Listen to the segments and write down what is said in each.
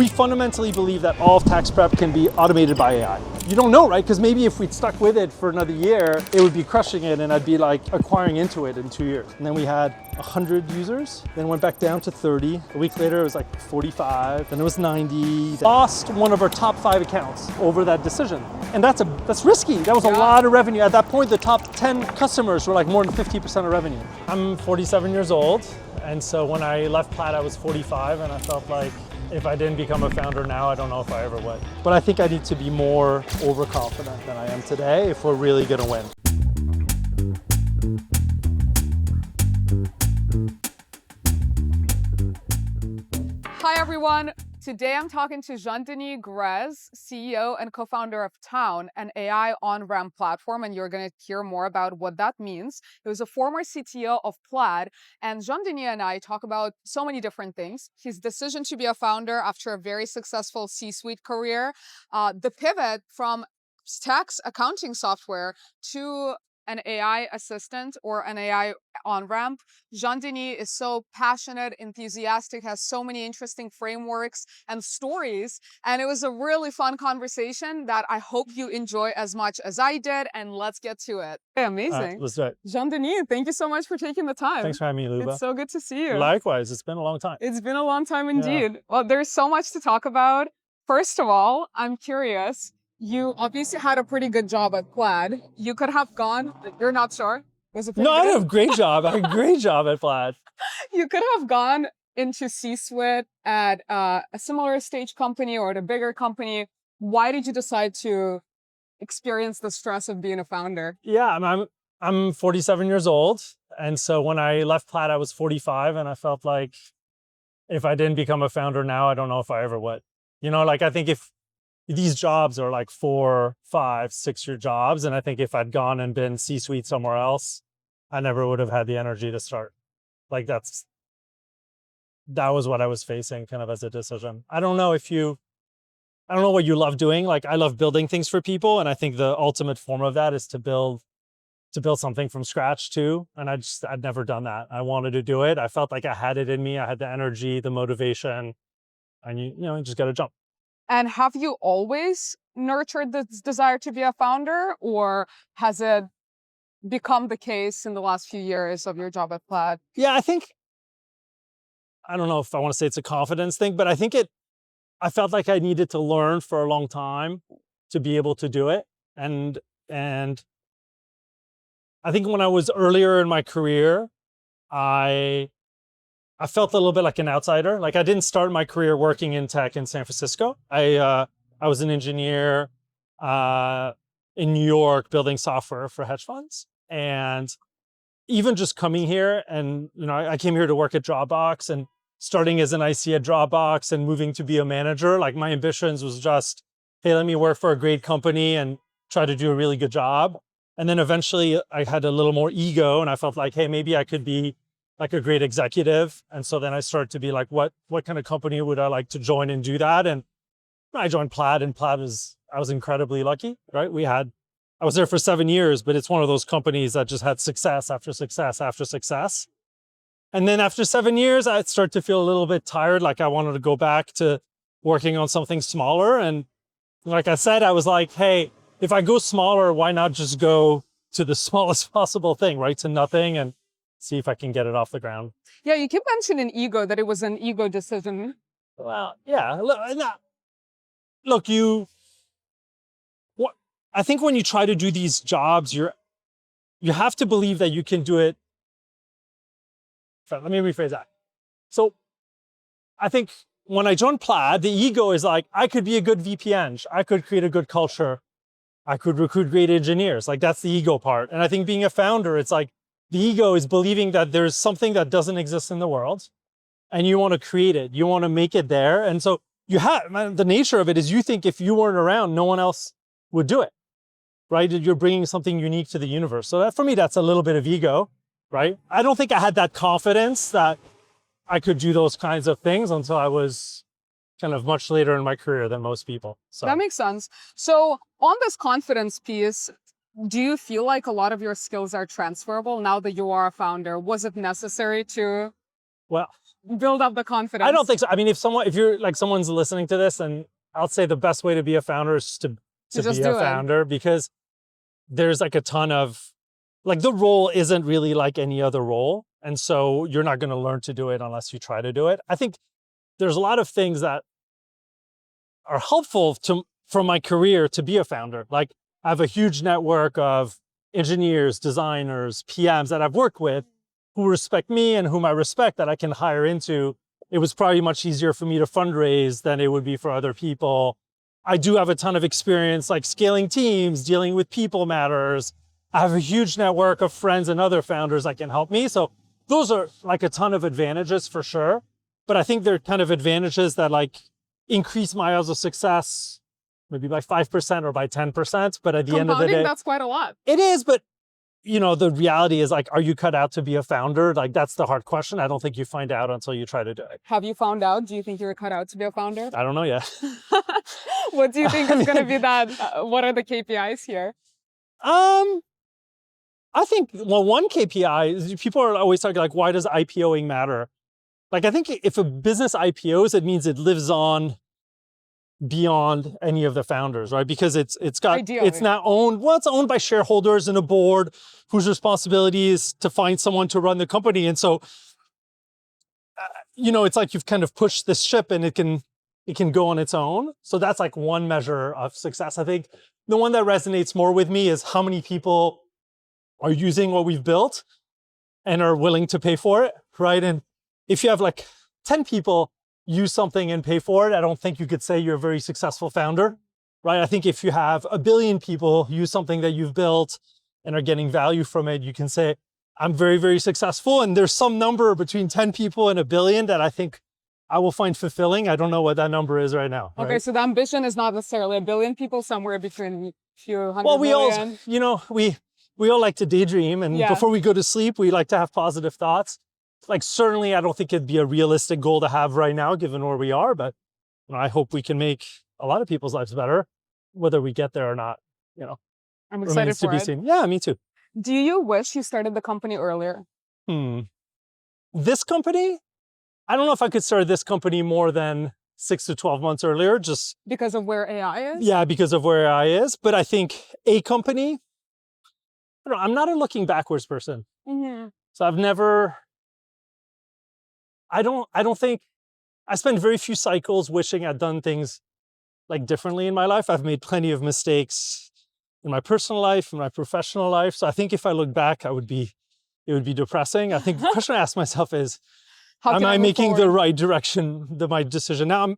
We fundamentally believe that all of tax prep can be automated by AI. You don't know, right? Because maybe if we'd stuck with it for another year, it would be crushing it and I'd be like acquiring into it in 2 years. And then we had 100 users, then went back down to 30. A week later, it was like 45, then it was 90. Lost one of our top 5 accounts over that decision. And that's risky. That was a lot of revenue. At that point, the top 10 customers were like more than 50% of revenue. I'm 47 years old. And so when I left Plaid, I was 45 and I felt like if I didn't become a founder now, I don't know if I ever would. But I think I need to be more overconfident than I am today if we're really gonna win. Hi everyone. Today I'm talking to Jean-Denis Greze, CEO and co-founder of Town, an AI on-ramp platform, and you're going to hear more about what that means. He was a former CTO of Plaid, and Jean-Denis and I talk about so many different things. His decision to be a founder after a very successful C-suite career, the pivot from tax accounting software to an AI assistant or an AI on-ramp. Jean-Denis is so passionate, enthusiastic, has so many interesting frameworks and stories. And it was a really fun conversation that I hope you enjoy as much as I did. And let's get to it. Okay, amazing. Let's do it. Jean-Denis, thank you so much for taking the time. Thanks for having me, Luba. It's so good to see you. Likewise, it's been a long time. It's been a long time indeed. Yeah. Well, there's so much to talk about. First of all, I'm curious. You obviously had a pretty good job at Plaid. You could have gone, you're not sure? Was it no, I had a great job. I had a great job at Plaid. You could have gone into C-suite at a similar stage company or at a bigger company. Why did you decide to experience the stress of being a founder? Yeah, I'm 47 years old. And so when I left Plaid, I was 45 and I felt like if I didn't become a founder now, I don't know if I ever would. You know, like I think if these jobs are like 4, 5, 6-year jobs. And I think if I'd gone and been C-suite somewhere else, I never would have had the energy to start. Like that was what I was facing kind of as a decision. I don't know what you love doing. Like I love building things for people. And I think the ultimate form of that is to build something from scratch too. And I'd never done that. I wanted to do it. I felt like I had it in me. I had the energy, the motivation, and you just got to jump. And have you always nurtured this desire to be a founder, or has it become the case in the last few years of your job at Plaid? Yeah, I don't know if I want to say it's a confidence thing, but I felt like I needed to learn for a long time to be able to do it. And I think when I was earlier in my career, I felt a little bit like an outsider. Like I didn't start my career working in tech in San Francisco. I was an engineer in New York building software for hedge funds. And even just coming here and, I came here to work at Dropbox and starting as an IC at Dropbox and moving to be a manager. Like my ambitions was just, hey, let me work for a great company and try to do a really good job. And then eventually I had a little more ego and I felt like, hey, maybe I could be like a great executive. And so then I started to be like, what kind of company would I like to join and do that? And I joined Plaid, and I was incredibly lucky, right? I was there for 7 years, but it's one of those companies that just had success after success after success. And then after 7 years, I started to feel a little bit tired. Like I wanted to go back to working on something smaller. And like I said, I was like, hey, if I go smaller, why not just go to the smallest possible thing, right? To nothing, and see if I can get it off the ground. Yeah, you keep mentioning ego, that it was an ego decision. Well, yeah. Look, I think when you try to do these jobs, you have to believe that you can do it. Let me rephrase that. So I think when I joined Plaid, the ego is like, I could be a good VP Eng. I could create a good culture. I could recruit great engineers. Like that's the ego part. And I think being a founder, it's like, the ego is believing that there's something that doesn't exist in the world and you want to create it. You want to make it there. And so the nature of it is you think if you weren't around, no one else would do it, right? You're bringing something unique to the universe. So that for me, that's a little bit of ego, right? I don't think I had that confidence that I could do those kinds of things until I was kind of much later in my career than most people. So that makes sense. So on this confidence piece, do you feel like a lot of your skills are transferable now that you are a founder? Was it necessary to? Well, build up the confidence? I don't think so. I mean, if you're like someone's listening to this, and I'll say the best way to be a founder is to just be a founder, because there's like a ton of, like, the role isn't really like any other role. And so you're not going to learn to do it unless you try to do it. I think there's a lot of things that are helpful from my career to be a founder. Like, I have a huge network of engineers, designers, PMs that I've worked with who respect me and whom I respect, that I can hire into. It was probably much easier for me to fundraise than it would be for other people. I do have a ton of experience like scaling teams, dealing with people matters. I have a huge network of friends and other founders that can help me. So those are like a ton of advantages for sure. But I think they're kind of advantages that like increase my odds of success maybe by 5% or by 10%. But at the end of the day, that's quite a lot. It is, but the reality is, like, are you cut out to be a founder? Like, that's the hard question. I don't think you find out until you try to do it. Have you found out? Do you think you're cut out to be a founder? I don't know yet. What do you think is going to be that? What are the KPIs here? I think, well, one KPI is people are always talking like, why does IPOing matter? Like, I think if a business IPOs, it means it lives on beyond any of the founders, right? Because it's not owned, well, it's owned by shareholders and a board whose responsibility is to find someone to run the company. And so, it's like you've kind of pushed this ship and it can go on its own. So that's like one measure of success. I think the one that resonates more with me is how many people are using what we've built and are willing to pay for it, right? And if you have like 10 people use something and pay for it, I don't think you could say you're a very successful founder, right? I think if you have 1 billion people use something that you've built and are getting value from it, you can say, I'm very, very successful. And there's some number between 10 people and 1 billion that I think I will find fulfilling. I don't know what that number is right now. Okay, right? So the ambition is not necessarily 1 billion people, somewhere between a few hundred million. Well, we all like to daydream, and before we go to sleep, we like to have positive thoughts. Like, certainly, I don't think it'd be a realistic goal to have right now, given where we are. But I hope we can make a lot of people's lives better, whether we get there or not. I'm excited for it. Seen. Yeah, me too. Do you wish you started the company earlier? This company, I don't know if I could start this company more than 6 to 12 months earlier, just because of where AI is. Yeah, because of where AI is. But I think a company. I'm not a looking backwards person. Mm-hmm. So I've never. I don't think, I spend very few cycles wishing I'd done things like differently in my life. I've made plenty of mistakes in my personal life, in my professional life. So I think if I look back, it would be depressing. I think the question I ask myself is, am I making the right direction, my decision? Now,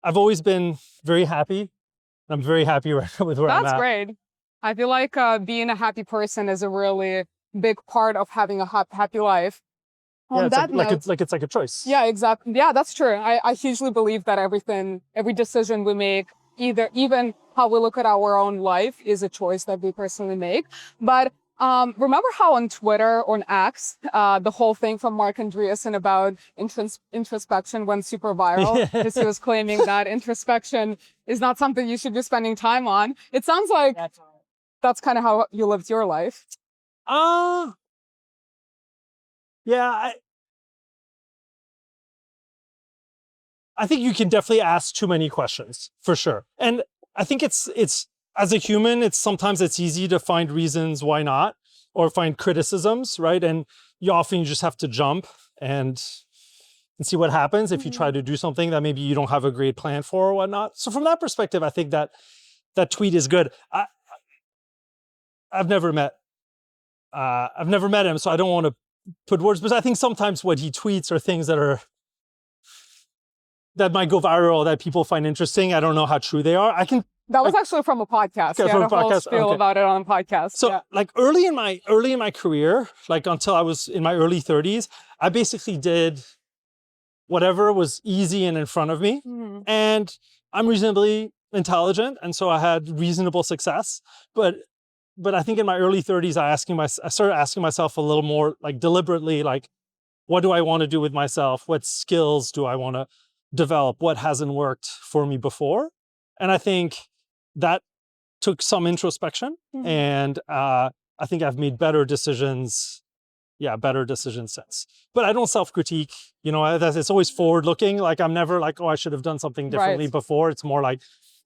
I've always been very happy. I'm very happy with where I'm at. That's great. I feel like being a happy person is a really big part of having a happy life. It's like a choice. Yeah, exactly. Yeah, that's true. I hugely believe that every decision we make, even how we look at our own life, is a choice that we personally make. But remember how on Twitter or on X, the whole thing from Mark Andreessen about introspection went super viral, because he was claiming that introspection is not something you should be spending time on. It sounds like that's kind of how you lived your life. Yeah, I think you can definitely ask too many questions, for sure. And I think it's as a human, sometimes it's easy to find reasons why not, or find criticisms, right? And you often just have to jump and see what happens if you try to do something that maybe you don't have a great plan for or whatnot. So from that perspective, I think that tweet is good. I've never met him, so I don't want to put words, but I think sometimes what he tweets are things that might go viral, that people find interesting. I don't know how true they are. That was actually from a podcast. Okay, from a podcast. Whole spiel about it on a podcast. So like early in my career, like until I was in my early 30s, I basically did whatever was easy and in front of me. Mm-hmm. And I'm reasonably intelligent, and so I had reasonable success. But I think in my early 30s, I started asking myself a little more like deliberately, like, what do I want to do with myself? What skills do I want to develop? What hasn't worked for me before? And I think that took some introspection. Mm-hmm. And I think I've made better decisions better decisions since. But I don't self-critique, it's always forward-looking. Like I'm never like, oh, I should have done something differently before. It's more like,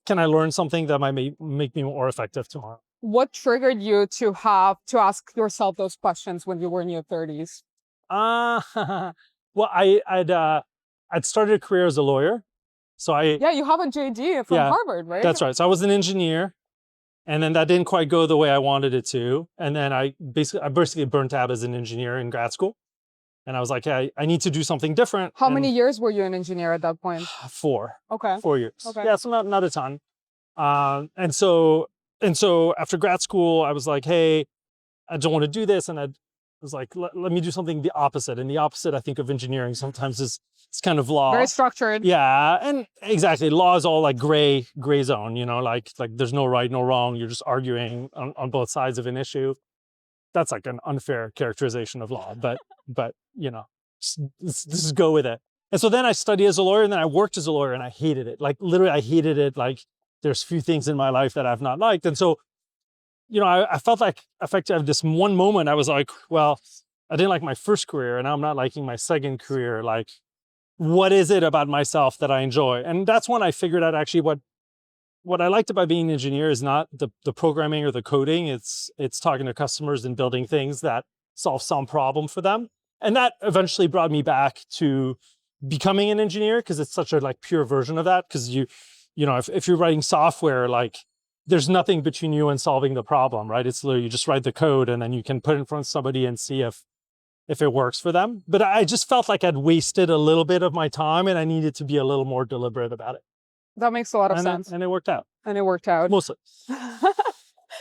can I learn something that might make me more effective tomorrow? What triggered you to ask yourself those questions when you were in your 30s? Well, I'd started a career as a lawyer. So you have a JD from Harvard, right? That's right. So I was an engineer, and then that didn't quite go the way I wanted it to. And then I basically burnt out as an engineer in grad school. And I was like, hey, I need to do something different. How many years were you an engineer at that point? 4. Okay. 4 years. Okay. Yeah, so not a ton. And so after grad school, I was like, hey, I don't want to do this. And I was like, let me do something the opposite. And the opposite, I think, of engineering sometimes is it's kind of law. Very structured. Yeah, and exactly. Law is all like gray zone, like there's no right, no wrong. You're just arguing on both sides of an issue. That's like an unfair characterization of law, but just go with it. And so then I studied as a lawyer, and then I worked as a lawyer, and I hated it. Like literally, I hated it. Like there's few things in my life that I've not liked. And so, I felt like effectively this one moment, I was like, well, I didn't like my first career, and now I'm not liking my second career. Like, what is it about myself that I enjoy? And that's when I figured out actually what I liked about being an engineer is not the programming or the coding. It's talking to customers and building things that solve some problem for them. And that eventually brought me back to becoming an engineer, because it's such a like pure version of that. Because if you're writing software, like there's nothing between you and solving the problem, right? It's literally you just write the code and then you can put it in front of somebody and see if it works for them. But I just felt like I'd wasted a little bit of my time, and I needed to be a little more deliberate about it. That makes a lot of sense. And it worked out. And it worked out. Mostly.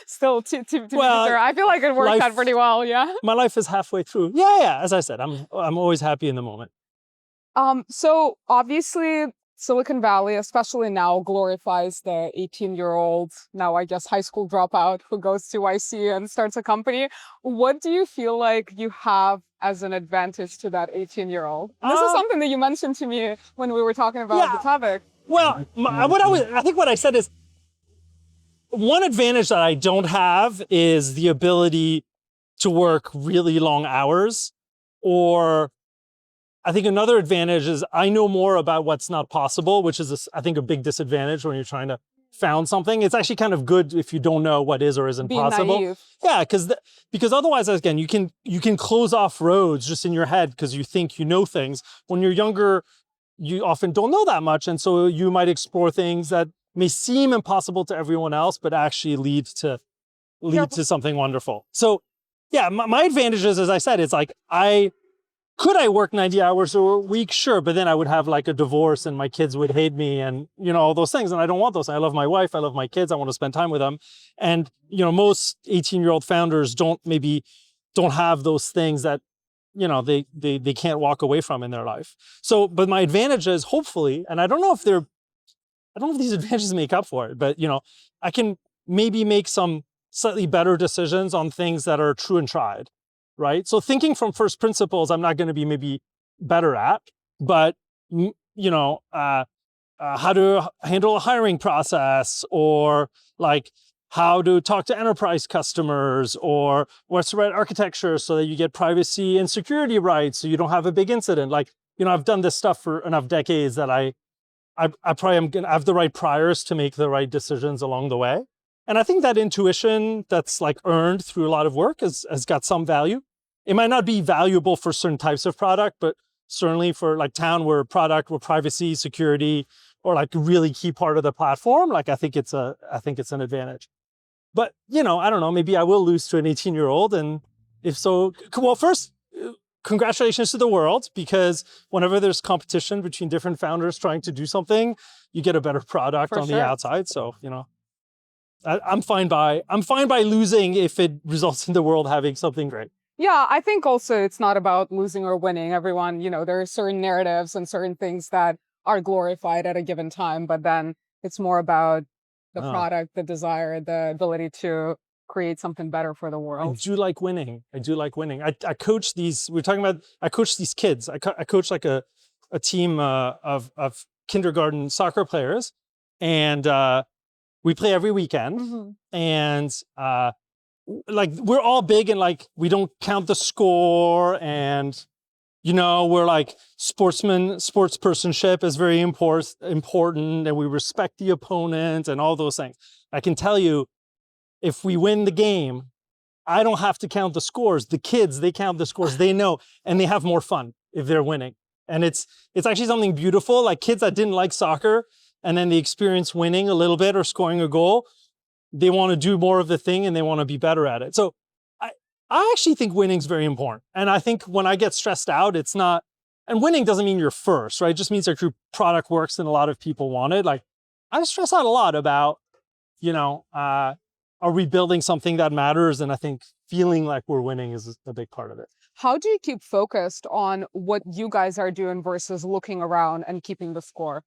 Still, to be fair, I feel like it worked out pretty well, yeah? My life is halfway through. Yeah. As I said, I'm always happy in the moment. So obviously, Silicon Valley, especially now, glorifies the 18-year-old, now I guess high school dropout who goes to YC and starts a company. What do you feel like you have as an advantage to that 18-year-old? This is something that you mentioned to me when we were talking about the topic. Well, I think what I said is, one advantage that I don't have is the ability to work really long hours. Or I think another advantage is I know more about what's not possible, which is, I think, a big disadvantage when you're trying to found something. It's actually kind of good if you don't know what is or isn't possible. Naive. Yeah, because otherwise, again, you can close off roads just in your head because you think you know things. When you're younger, you often don't know that much, and so you might explore things that may seem impossible to everyone else, but actually lead to something wonderful. So, yeah, my advantage is, as I said, it's like could I work 90 hours a week? Sure, but then I would have like a divorce and my kids would hate me and, all those things. And I don't want those. I love my wife. I love my kids. I want to spend time with them. And, most 18-year-old founders don't have those things that, they can't walk away from in their life. So, but my advantage is hopefully, and I don't know if these advantages make up for it, but, I can maybe make some slightly better decisions on things that are true and tried. Right? So thinking from first principles, I'm not going to be maybe better at, but, how to handle a hiring process, or like how to talk to enterprise customers, or what's the right architecture so that you get privacy and security rights so you don't have a big incident. Like, I've done this stuff for enough decades that I probably am going to have the right priors to make the right decisions along the way. And I think that intuition that's like earned through a lot of work has got some value. It might not be valuable for certain types of product, but certainly for like town where privacy, security, or like a really key part of the platform, like I think it's an advantage. But, I don't know, maybe I will lose to an 18-year-old. And if so, well, first, congratulations to the world, because whenever there's competition between different founders trying to do something, you get a better product on the outside. So, I'm fine by losing if it results in the world having something great. Yeah, I think also it's not about losing or winning. Everyone, there are certain narratives and certain things that are glorified at a given time, but then it's more about the product, the desire, the ability to create something better for the world. I do like winning. I coach these, I coach these kids. I coach like a team of kindergarten soccer players, and we play every weekend. Mm-hmm. And like we're all big and like we don't count the score, and we're like sportspersonship is very important, and we respect the opponent and all those things. I can tell you, if we win the game, I don't have to count the scores. The kids, they count the scores, they know, and they have more fun if they're winning. And it's actually something beautiful. Like kids that didn't like soccer and then they experience winning a little bit or scoring a goal, they want to do more of the thing and they want to be better at it. So I actually think winning is very important. And I think when I get stressed out, it's not, and winning doesn't mean you're first, right? It just means that your product works and a lot of people want it. Like I stress out a lot about, are we building something that matters? And I think feeling like we're winning is a big part of it. How do you keep focused on what you guys are doing versus looking around and keeping the score?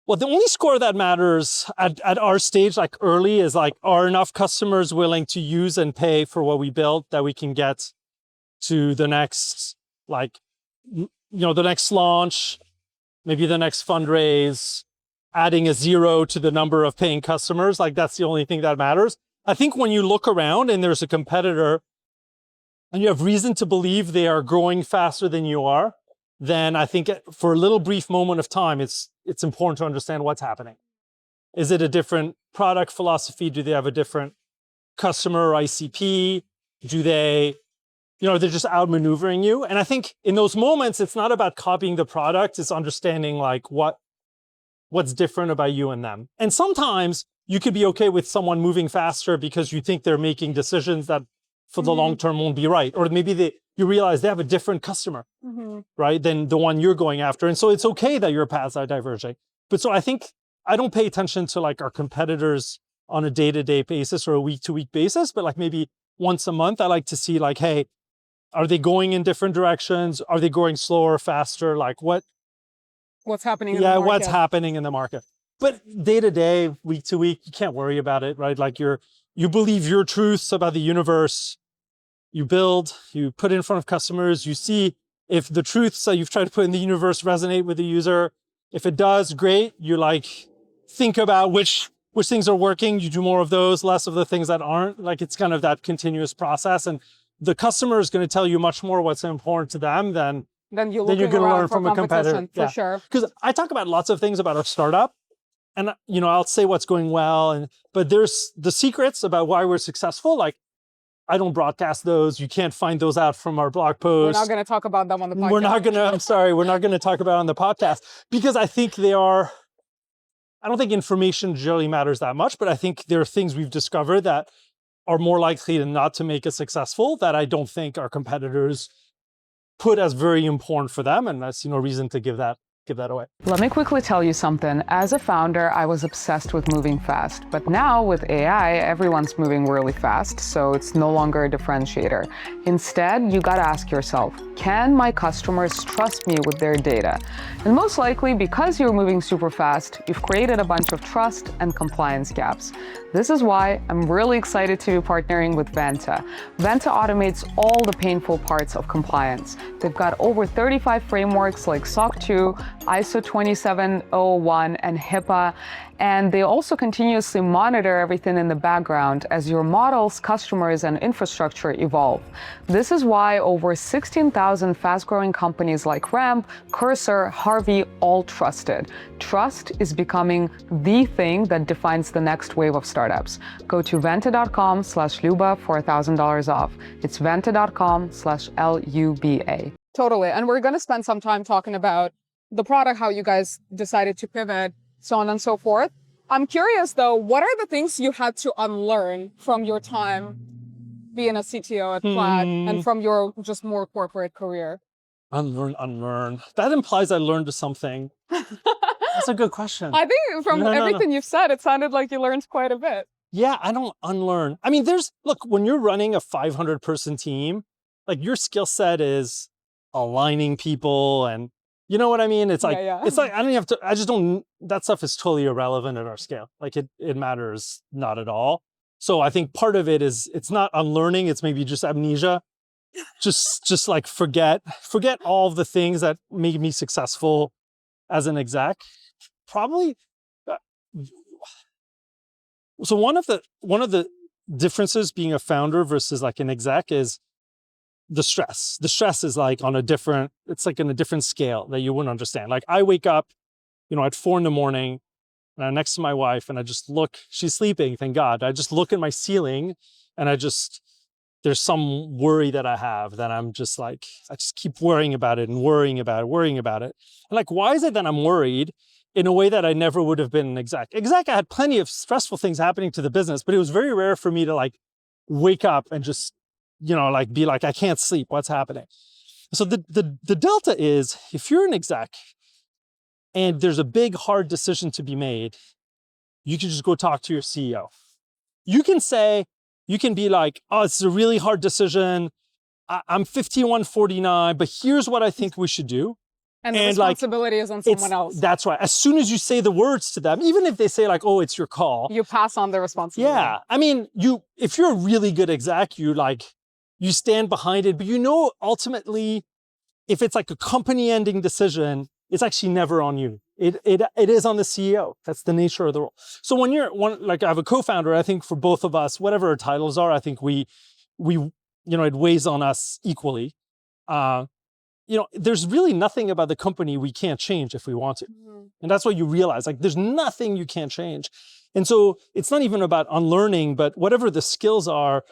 Well, the only score that matters at our stage, like early, is like, are enough customers willing to use and pay for what we built that we can get to the next, the next launch, maybe the next fundraise, adding a 0 to the number of paying customers. Like that's the only thing that matters. I think when you look around and there's a competitor and you have reason to believe they are growing faster than you are, then I think for a little brief moment of time, it's important to understand what's happening. Is it a different product philosophy? Do they have a different customer or ICP? Do they, they're just outmaneuvering you? And I think in those moments, it's not about copying the product. It's understanding like what's different about you and them. And sometimes you could be okay with someone moving faster because you think they're making decisions that for the long term won't be right. Or maybe you realize they have a different customer, right, than the one you're going after. And so it's okay that your paths are diverging. But so I think I don't pay attention to like our competitors on a day-to-day basis or a week-to-week basis, but like maybe once a month, I like to see like, hey, are they going in different directions? Are they going slower, faster? Like what's happening in the market? What's happening in the market. But day-to-day, week-to-week, you can't worry about it, right? Like you believe your truths about the universe. You build, you put it in front of customers, you see if the truths that you've tried to put in the universe resonate with the user. If it does, great. You like think about which things are working. You do more of those, less of the things that aren't. Like it's kind of that continuous process. And the customer is going to tell you much more what's important to them than you're going to learn from a competitor. For sure. Because I talk about lots of things about our startup. And I'll say what's going well, but there's the secrets about why we're successful. Like I don't broadcast those. You can't find those out from our blog posts. We're not going to talk about them on the podcast. We're not going to talk about it on the podcast because I think I don't think information generally matters that much, but I think there are things we've discovered that are more likely than not to make us successful that I don't think our competitors put as very important for them. And that's no reason to give that away. Let me quickly tell you something. As a founder, I was obsessed with moving fast. But now with AI, everyone's moving really fast, so it's no longer a differentiator. Instead, you gotta ask yourself, can my customers trust me with their data? And most likely, because you're moving super fast, you've created a bunch of trust and compliance gaps. This is why I'm really excited to be partnering with Vanta. Vanta automates all the painful parts of compliance. They've got over 35 frameworks like SOC 2, ISO 27001, and HIPAA, and they also continuously monitor everything in the background as your models, customers, and infrastructure evolve. This is why over 16,000 fast-growing companies like Ramp, Cursor, Harvey all trusted. Trust is becoming the thing that defines the next wave of startups. Go to vanta.com/Luba for $1,000 off. It's vanta.com/LUBA. Totally, and we're going to spend some time talking about the product, how you guys decided to pivot, so on and so forth. I'm curious though, what are the things you had to unlearn from your time being a CTO at Plaid and from your just more corporate career? Unlearn. That implies I learned something. That's a good question. I think from everything you've said, it sounded like you learned quite a bit. Yeah, I don't unlearn. I mean, look, when you're running a 500-person team, like your skill set is aligning people and you know what I mean? It's like, it's like, that stuff is totally irrelevant at our scale. Like it matters not at all. So I think part of it is, it's not unlearning, it's maybe just amnesia. Just like forget all of the things that made me successful as an exec. Probably. So one of the differences being a founder versus like an exec is the stress. The stress is like on a different, it's like in a different scale that you wouldn't understand. Like I wake up, at 4 a.m. and I'm next to my wife and I just look, she's sleeping, thank God. I just look at my ceiling and there's some worry that I have that I'm just like, I just keep worrying about it and worrying about it. And like, why is it that I'm worried in a way that I never would have been an exec? Exec, I had plenty of stressful things happening to the business, but it was very rare for me to like wake up and just, like be like, I can't sleep, what's happening? So the delta is, if you're an exec and there's a big, hard decision to be made, you can just go talk to your CEO. You can be like, oh, it's a really hard decision. I'm 51-49, but here's what I think we should do. And the responsibility is on someone else. That's right. As soon as you say the words to them, even if they say like, oh, it's your call. You pass on the responsibility. Yeah. I mean, if you're a really good exec, you stand behind it, but ultimately, if it's like a company ending decision, it's actually never on you. It is on the CEO. That's the nature of the role. So when I have a co-founder, I think for both of us, whatever our titles are, I think it weighs on us equally. There's really nothing about the company we can't change if we want to. Mm-hmm. And that's what you realize, like there's nothing you can't change. And so it's not even about unlearning, but whatever the skills are,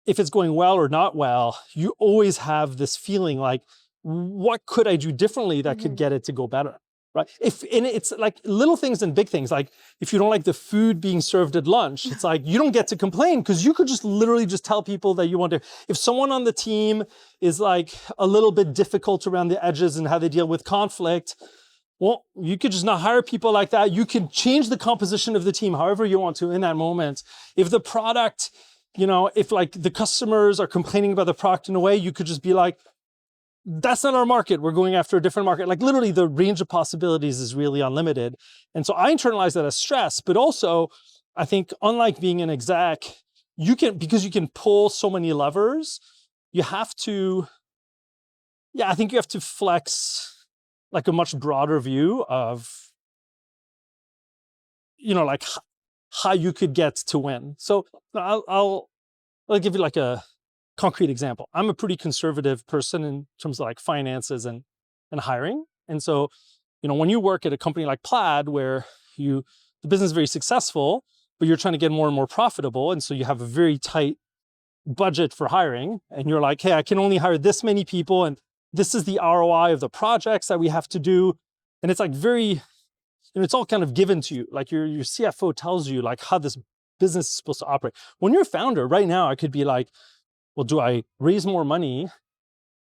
if it's going well or not well, you always have this feeling like, what could I do differently that could get it to go better, right? And it's like little things and big things. Like if you don't like the food being served at lunch, it's like you don't get to complain because you could just literally just tell people that you want to. If someone on the team is like a little bit difficult around the edges and how they deal with conflict, well, you could just not hire people like that. You can change the composition of the team however you want to in that moment. If the product, if like the customers are complaining about the product in a way, you could just be like, that's not our market. We're going after a different market. Like literally the range of possibilities is really unlimited. And so I internalize that as stress, but also I think unlike being an exec, because you can pull so many levers, I think you have to flex like a much broader view of, like how you could get to win. So I'll give you like a concrete example. I'm a pretty conservative person in terms of like finances and hiring. And so, when you work at a company like Plaid, where the business is very successful, but you're trying to get more and more profitable. And so you have a very tight budget for hiring. And you're like, hey, I can only hire this many people. And this is the ROI of the projects that we have to do. And it's like it's all kind of given to you. Like your CFO tells you like how this business is supposed to operate. When you're a founder right now, I could be like, well, do I raise more money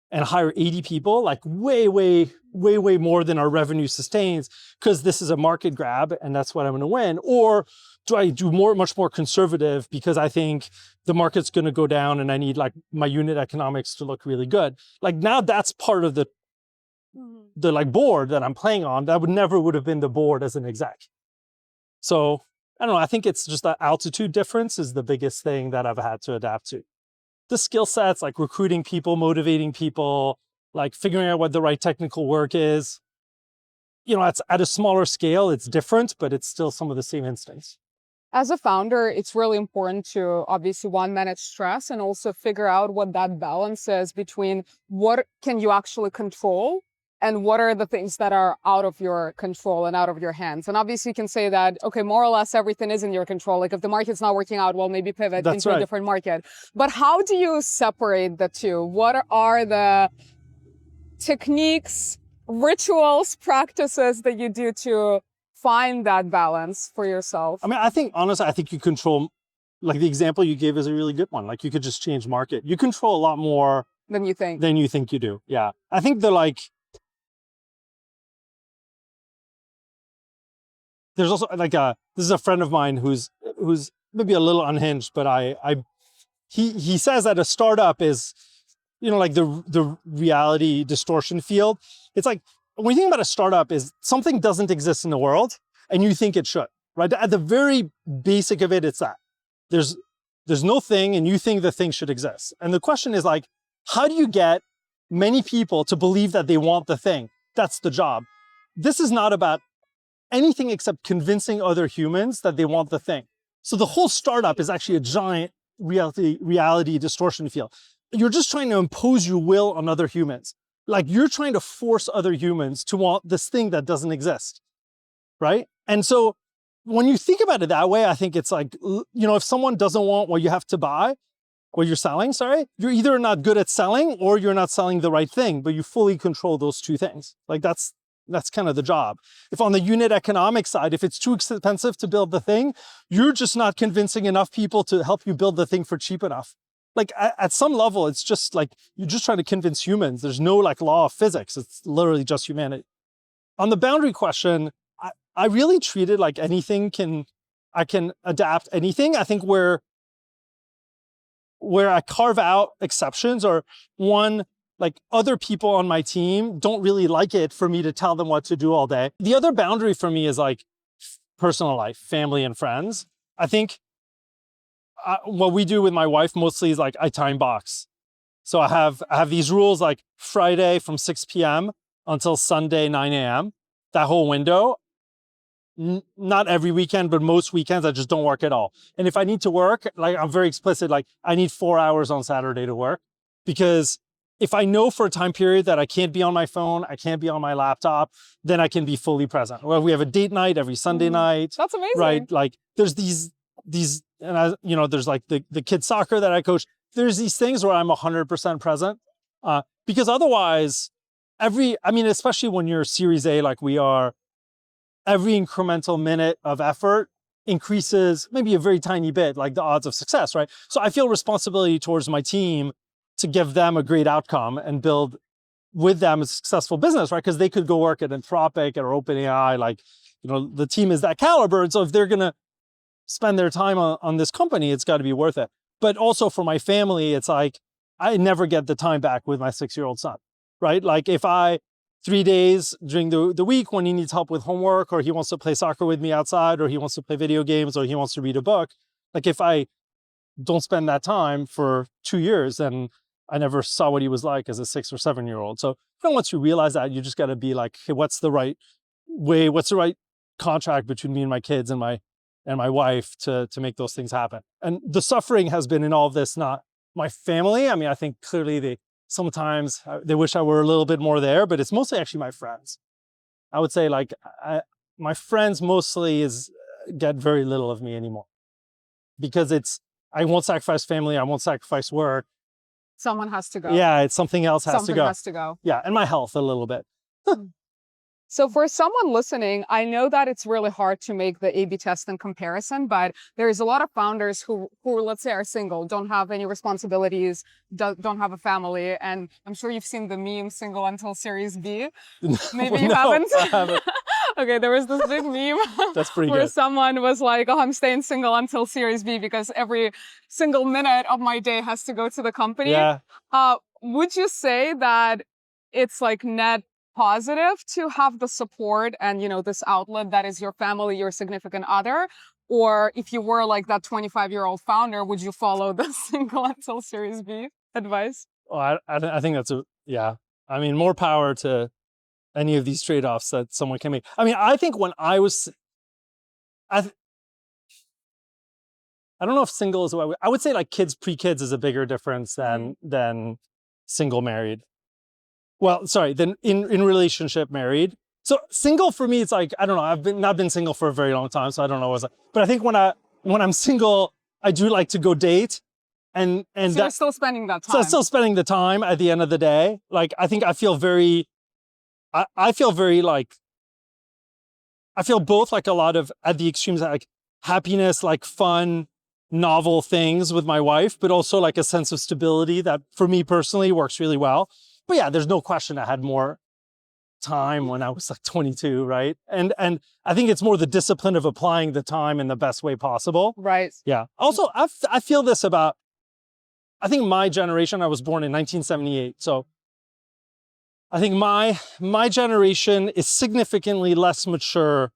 and hire 80 people, like way, way, way, way more than our revenue sustains, because this is a market grab and that's what I'm going to win? Or do I do much more conservative because I think the market's going to go down and I need like my unit economics to look really good? Like now that's part of the like board that I'm playing on. That would have been the board as an exec. So I don't know. I think it's just the altitude difference is the biggest thing that I've had to adapt to. The skill sets, like recruiting people, motivating people, like figuring out what the right technical work is. It's at a smaller scale, it's different, but it's still some of the same instincts. As a founder, it's really important to obviously manage stress and also figure out what that balance is between what can you actually control and what are the things that are out of your control and out of your hands. And obviously you can say that, okay, more or less everything is in your control. Like if the market's not working out, well, maybe pivot into a different market. But how do you separate the two? What are the techniques, rituals, practices that you do to find that balance for yourself? I mean, honestly, I think you control, like the example you gave is a really good one. Like you could just change market. You control a lot more than you think you do. Yeah. I think there's also like this is a friend of mine who's maybe a little unhinged, but he says that a startup is, like the reality distortion field. It's like, when you think about a startup is something doesn't exist in the world and you think it should, right? At the very basic of it, it's that there's no thing and you think the thing should exist. And the question is like, how do you get many people to believe that they want the thing? That's the job. This is not about anything except convincing other humans that they want the thing. So the whole startup is actually a giant reality distortion field. You're just trying to impose your will on other humans. Like you're trying to force other humans to want this thing that doesn't exist, right? And so when you think about it that way, I think it's like, if someone doesn't want what you have to buy, what you're selling, you're either not good at selling or you're not selling the right thing, but you fully control those two things. Like that's kind of the job. If on the unit economic side, if it's too expensive to build the thing, you're just not convincing enough people to help you build the thing for cheap enough. Like at some level, it's just like, you're just trying to convince humans. There's no like law of physics. It's literally just humanity. On the boundary question, I really treat it like anything I can adapt anything. I think where I carve out exceptions or one, like other people on my team don't really like it for me to tell them what to do all day. The other boundary for me is like personal life, family and friends. I think what we do with my wife mostly is like I time box. So I have these rules like Friday from 6 p.m. until Sunday 9 a.m. That whole window. Not every weekend, but most weekends I just don't work at all. And if I need to work, like I'm very explicit, like I need 4 hours on Saturday to work, because if I know for a time period that I can't be on my phone, I can't be on my laptop, then I can be fully present. Well, we have a date night every Sunday night. That's amazing. Right? Like there's these, and there's like the kids soccer that I coach. There's these things where I'm 100% present, because otherwise especially when you're Series A, like we are, every incremental minute of effort increases maybe a very tiny bit, like the odds of success, right? So I feel responsibility towards my team to give them a great outcome and build with them a successful business, right? Because they could go work at Anthropic or OpenAI, like, the team is that caliber. And so if they're gonna spend their time on this company, it's gotta be worth it. But also for my family, it's like, I never get the time back with my 6-year-old son, right? Like if 3 days during the week when he needs help with homework, or he wants to play soccer with me outside, or he wants to play video games, or he wants to read a book. Like if I don't spend that time for 2 years, then I never saw what he was like as a 6 or 7-year-old. So once you realize that, you just got to be like, hey, what's the right way? What's the right contract between me and my kids and my wife to make those things happen? And the suffering has been in all of this, not my family. I mean, I think clearly sometimes they wish I were a little bit more there, but it's mostly actually my friends. I would say like my friends mostly get very little of me anymore, because I won't sacrifice family. I won't sacrifice work. Someone has to go. Yeah, it's something else has to go. Something has to go. Yeah, and my health a little bit. So for someone listening, I know that it's really hard to make the A/B test and comparison, but there's a lot of founders who let's say are single, don't have any responsibilities, don't have a family, and I'm sure you've seen the meme "single until Series B." Maybe you haven't. I haven't. Okay, there was this big meme. That's pretty where good. someone was like, "Oh, I'm staying single until Series B because every single minute of my day has to go to the company." Yeah. Would you say that it's like net positive to have the support and this outlet that is your family, your significant other? Or if you were like that 25-year-old founder, would you follow the single until Series B advice? Oh, I think that's I mean, more power to any of these trade-offs that someone can make. I mean, I think when I was, I don't know if single is what I would say, like pre-kids is a bigger difference than single married. Well, sorry, then in relationship married. So single for me, it's like, I don't know, I've not been single for a very long time, so I don't know what's like. But I think when I'm single, I do like to go date. And so you're still spending that time. So I'm still spending the time at the end of the day. Like I think I feel very like, I feel both like a lot of at the extremes, like happiness, like fun, novel things with my wife, but also like a sense of stability that for me personally works really well. But yeah, there's no question I had more time when I was like 22, right? And I think it's more the discipline of applying the time in the best way possible. Right. Yeah. Also, I feel this about, I think my generation, I was born in 1978. So I think my generation is significantly less mature.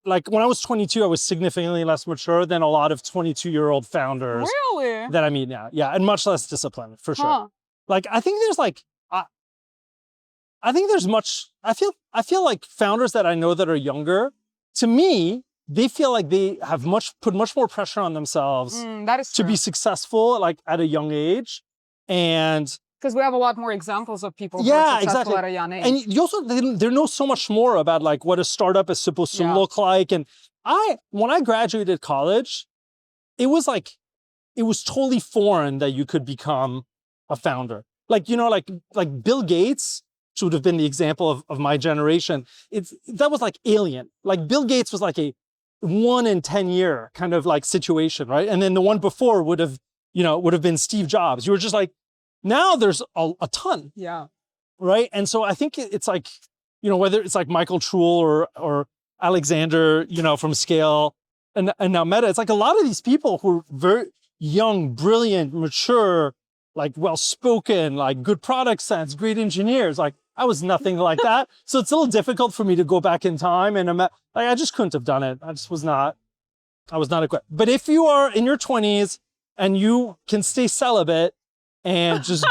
Like when I was 22, I was significantly less mature than a lot of 22-year-old founders. Really? That I meet now. Yeah, and much less disciplined, for sure. Like, I think there's like, I think there's much, I feel like founders that I know that are younger, to me, they feel like they have put much more pressure on themselves that is to true. be successful, like at a young age. And because we have a lot more examples of people who yeah, are successful exactly. at a young age. And you also, they know so much more about like what a startup is supposed to look like. And when I graduated college, it was totally foreign that you could become a founder. Like, you know, like Bill Gates, which would have been the example of my generation. That was like alien. Like Bill Gates was like a 1 in 10 year kind of like situation, right? And then the one before would have been Steve Jobs. You were just like, now there's a ton. Yeah. Right. And so I think it's like, you know, whether it's like Michael Truel or Alexander, you know, from Scale and now Meta, it's like a lot of these people who are very young, brilliant, mature, like well-spoken, like good product sense, great engineers. Like I was nothing like that. So it's a little difficult for me to go back in time and like, I just couldn't have done it. I was not equipped. But if you are in your 20s and you can stay celibate and just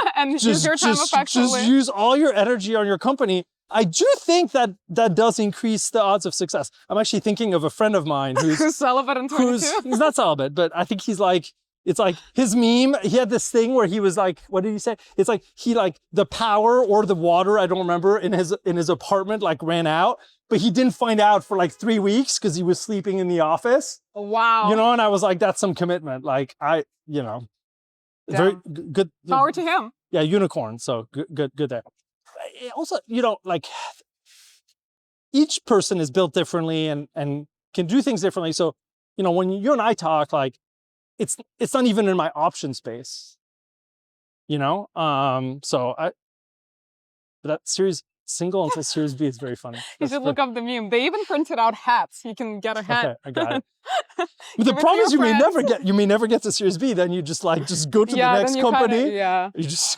use all your energy on your company, I do think that does increase the odds of success. I'm actually thinking of a friend of mine who's celibate and 22. He's not celibate, but I think he's like, it's like his meme, he had this thing where he was like, what did he say? It's like he like the power or the water, I don't remember, in his apartment like ran out, but he didn't find out for like 3 weeks because he was sleeping in the office. Wow. You know, and I was like, that's some commitment. Like you know, very good. Power to him. Yeah, unicorn. So good there. Also, you know, like each person is built differently and can do things differently. So, you know, when you and I talk, like it's not even in my option space, you know? So that series single until series B is very funny. You should look up the meme. They even printed out hats. You can get a hat. Okay, I got it. But the problem is you may never get to series B. Then you just go to the next company. You just,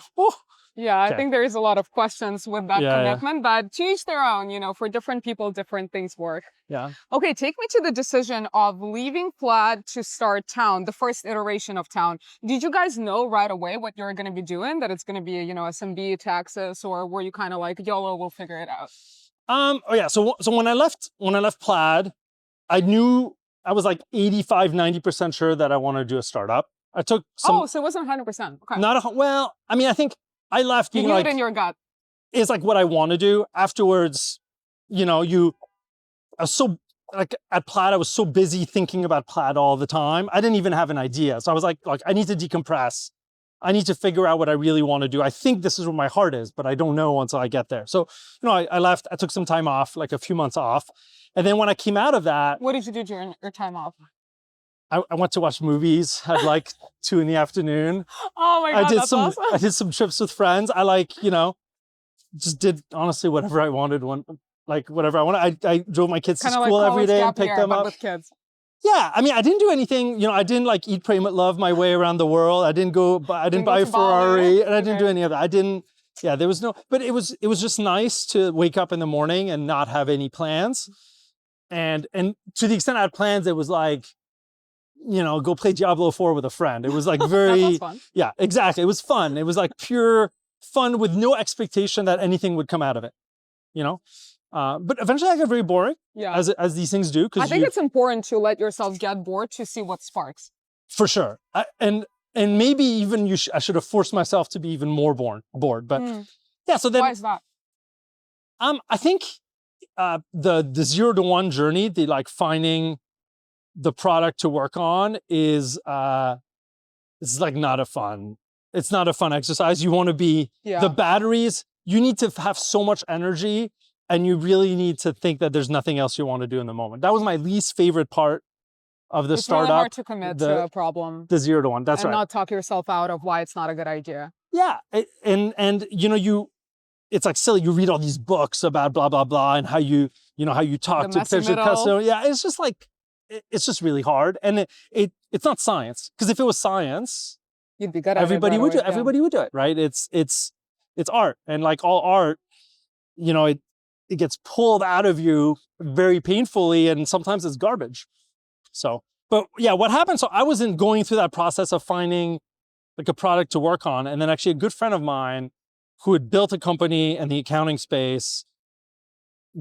Yeah, I think there is a lot of questions with that commitment, but to each their own, you know, for different people, different things work. Yeah. Okay, take me to the decision of leaving Plaid to start Town, the first iteration of Town. Did you guys know right away what you're going to be doing, that it's going to be, you know, SMB, taxes, or were you kind of like, YOLO, we'll figure it out? So when I left Plaid, I knew I was like 85-90% sure that I wanted to do a startup. I took some. So it wasn't 100%. Okay. Well, I mean, I think I left being like, it in your gut. It's like what I want to do. Afterwards, you know, I was so, like at Plaid, I was so busy thinking about Plaid all the time. I didn't even have an idea. So I was like, I need to decompress. I need to figure out what I really want to do. I think this is where my heart is, but I don't know until I get there. So, you know, I left, I took some time off, like a few months off. And then when I came out of that. What did you do during your time off? I went to watch movies at like 2 PM. Oh my God, awesome. I did some trips with friends. I like, you know, just did honestly whatever I wanted. Whatever I wanted. I drove my kids to school every day and picked them up. With kids. Yeah, I mean, I didn't do anything. You know, I didn't like eat, pray, love my way around the world. I didn't buy a Ferrari, and I didn't do any of that. Yeah, there was no. But it was just nice to wake up in the morning and not have any plans, and to the extent I had plans, it was like, you know, go play Diablo 4 with a friend. It was like very, that fun. Yeah, exactly. It was fun. It was like pure fun with no expectation that anything would come out of it, you know? But eventually I got very boring, as these things do. I think it's important to let yourself get bored to see what sparks. For sure. And maybe even I should have forced myself to be even more bored. But yeah, so then. Why is that? I think the 0 to 1 journey, the like finding the product to work on is like it's not a fun exercise. You want to be the batteries, you need to have so much energy and you really need to think that there's nothing else you want to do in the moment. That was my least favorite part of the startup. It's really hard to commit to a problem. The 0 to 1, that's right. And not talk yourself out of why it's not a good idea. Yeah, and you know, it's like silly. You read all these books about blah, blah, blah, and how you talk to potential customers. Yeah, it's just like, it's just really hard. And it's not science. Because if it was science, you'd be good at everybody would do it. Everybody would do it, right? It's art. And like all art, you know, it gets pulled out of you very painfully, and sometimes it's garbage. So, but yeah, what happened? So I was going through that process of finding like a product to work on. And then actually a good friend of mine who had built a company in the accounting space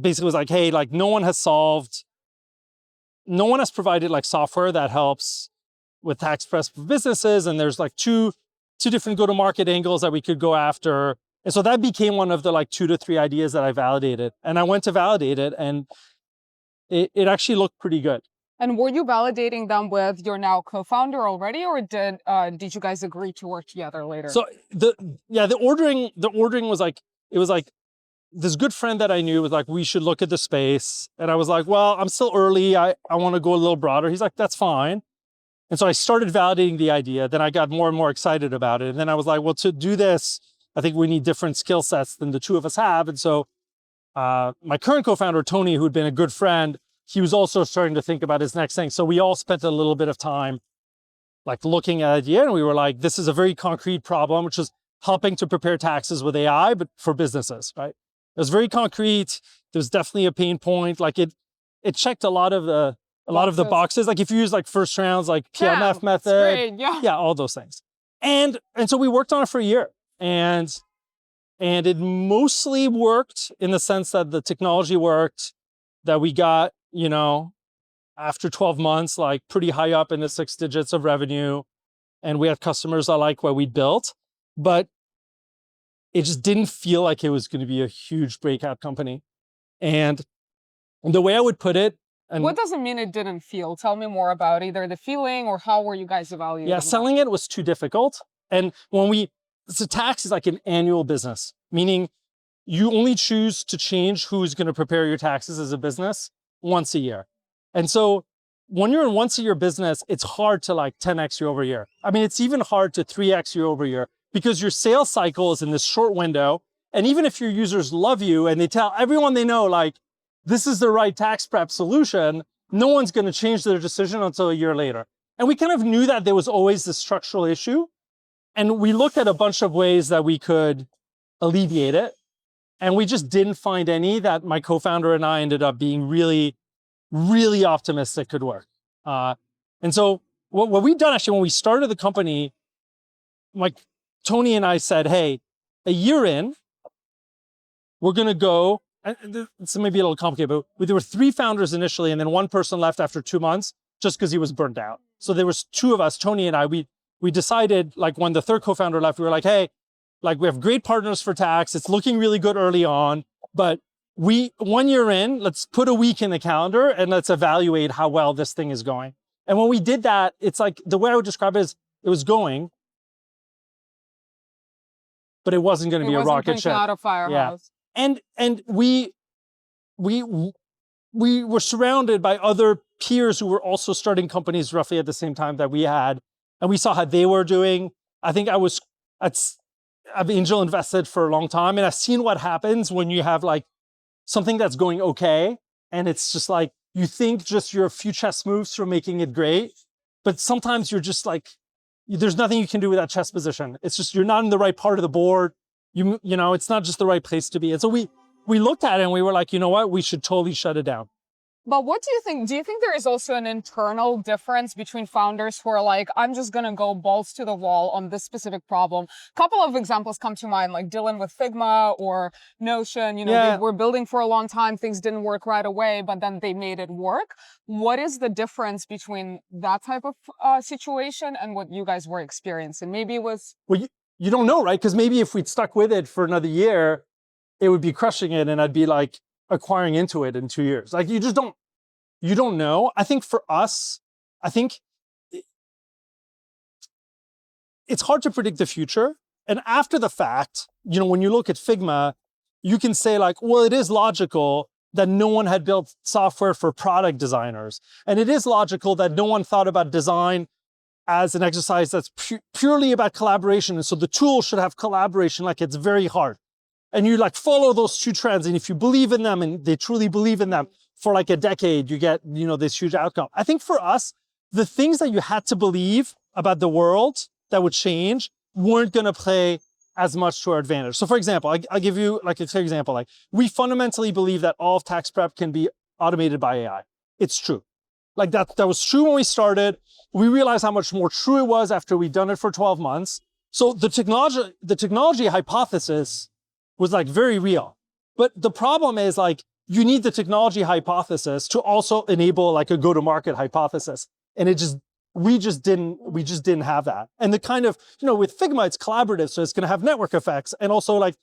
basically was like, hey, like no one has solved no one has provided like software that helps with tax prep for businesses. And there's like two different go-to-market angles that we could go after. And so that became one of the like 2 to 3 ideas that I validated. And I went to validate it, and it actually looked pretty good. And were you validating them with your now co-founder already, or did you guys agree to work together later? So the ordering was like, it was like this good friend that I knew was like, we should look at the space. And I was like, well, I'm still early. I want to go a little broader. He's like, that's fine. And so I started validating the idea. Then I got more and more excited about it. And then I was like, well, to do this, I think we need different skill sets than the two of us have. And so my current co-founder, Tony, who'd been a good friend, he was also starting to think about his next thing. So we all spent a little bit of time like looking at the idea, and we were like, this is a very concrete problem, which is helping to prepare taxes with AI, but for businesses, right? It was very concrete. There's definitely a pain point. Like it checked a lot of the boxes. Like if you use like first rounds, like PMF method, all those things. And so we worked on it for a year, and it mostly worked in the sense that the technology worked, that we got, after 12 months, like pretty high up in the 6 digits of revenue. And we had customers that like what we built, but it just didn't feel like it was going to be a huge breakout company. And the way I would put it, and what does it mean it didn't feel? Tell me more about either the feeling or how were you guys evaluating? Yeah, selling it was too difficult. And so tax is like an annual business, meaning you only choose to change who's going to prepare your taxes as a business once a year. And so when you're in once a year business, it's hard to like 10x year over year. I mean, it's even hard to 3x year over year, because your sales cycle is in this short window. And even if your users love you and they tell everyone they know, like, this is the right tax prep solution, no one's going to change their decision until a year later. And we kind of knew that there was always this structural issue. And we looked at a bunch of ways that we could alleviate it. And we just didn't find any that my co-founder and I ended up being really, really optimistic could work. And so what we've done actually, when we started the company, like Tony and I said, hey, a year in, we're going to go, and it's maybe a little complicated, but there were 3 founders initially, and then 1 person left after 2 months just because he was burnt out. So there was 2 of us, Tony and I, we decided, like when the 3rd co-founder left, we were like, hey, like we have great partners for tax. It's looking really good early on, but 1 year in, let's put a week in the calendar and let's evaluate how well this thing is going. And when we did that, it's like, the way I would describe it is, it was going, but it wasn't going to be a rocket ship. Out of firehouse. Yeah. And we were surrounded by other peers who were also starting companies roughly at the same time that we had. And we saw how they were doing. I think I've angel invested for a long time, and I've seen what happens when you have like something that's going okay. And it's just like, you think just you're a few chess moves from making it great, but sometimes you're just like, there's nothing you can do with that chess position. It's just, you're not in the right part of the board. You know, it's not just the right place to be. And so we looked at it and we were like, you know what, we should totally shut it down. But what do you think? Do you think there is also an internal difference between founders who are like, I'm just going to go balls to the wall on this specific problem? A couple of examples come to mind, like Dylan with Figma or Notion. They were building for a long time. Things didn't work right away, but then they made it work. What is the difference between that type of situation and what you guys were experiencing? Maybe it was... Well, you don't know, right? Because maybe if we'd stuck with it for another year, it would be crushing it and I'd be like acquiring into it in 2 years. Like you don't know. I think for us, it's hard to predict the future. And after the fact, when you look at Figma, you can say like, well, it is logical that no one had built software for product designers. And it is logical that no one thought about design as an exercise that's purely about collaboration. And so the tool should have collaboration, like it's very hard. And you like follow those 2 trends. And if you believe in them and they truly believe in them for like a decade, you get, this huge outcome. I think for us, the things that you had to believe about the world that would change weren't going to play as much to our advantage. So for example, I'll give you like a clear example. Like we fundamentally believe that all of tax prep can be automated by AI. It's true. Like that was true when we started. We realized how much more true it was after we'd done it for 12 months. So the technology hypothesis was like very real. But the problem is like, you need the technology hypothesis to also enable like a go-to-market hypothesis. And we just didn't have that. And the kind of, with Figma, it's collaborative, so it's going to have network effects. And also like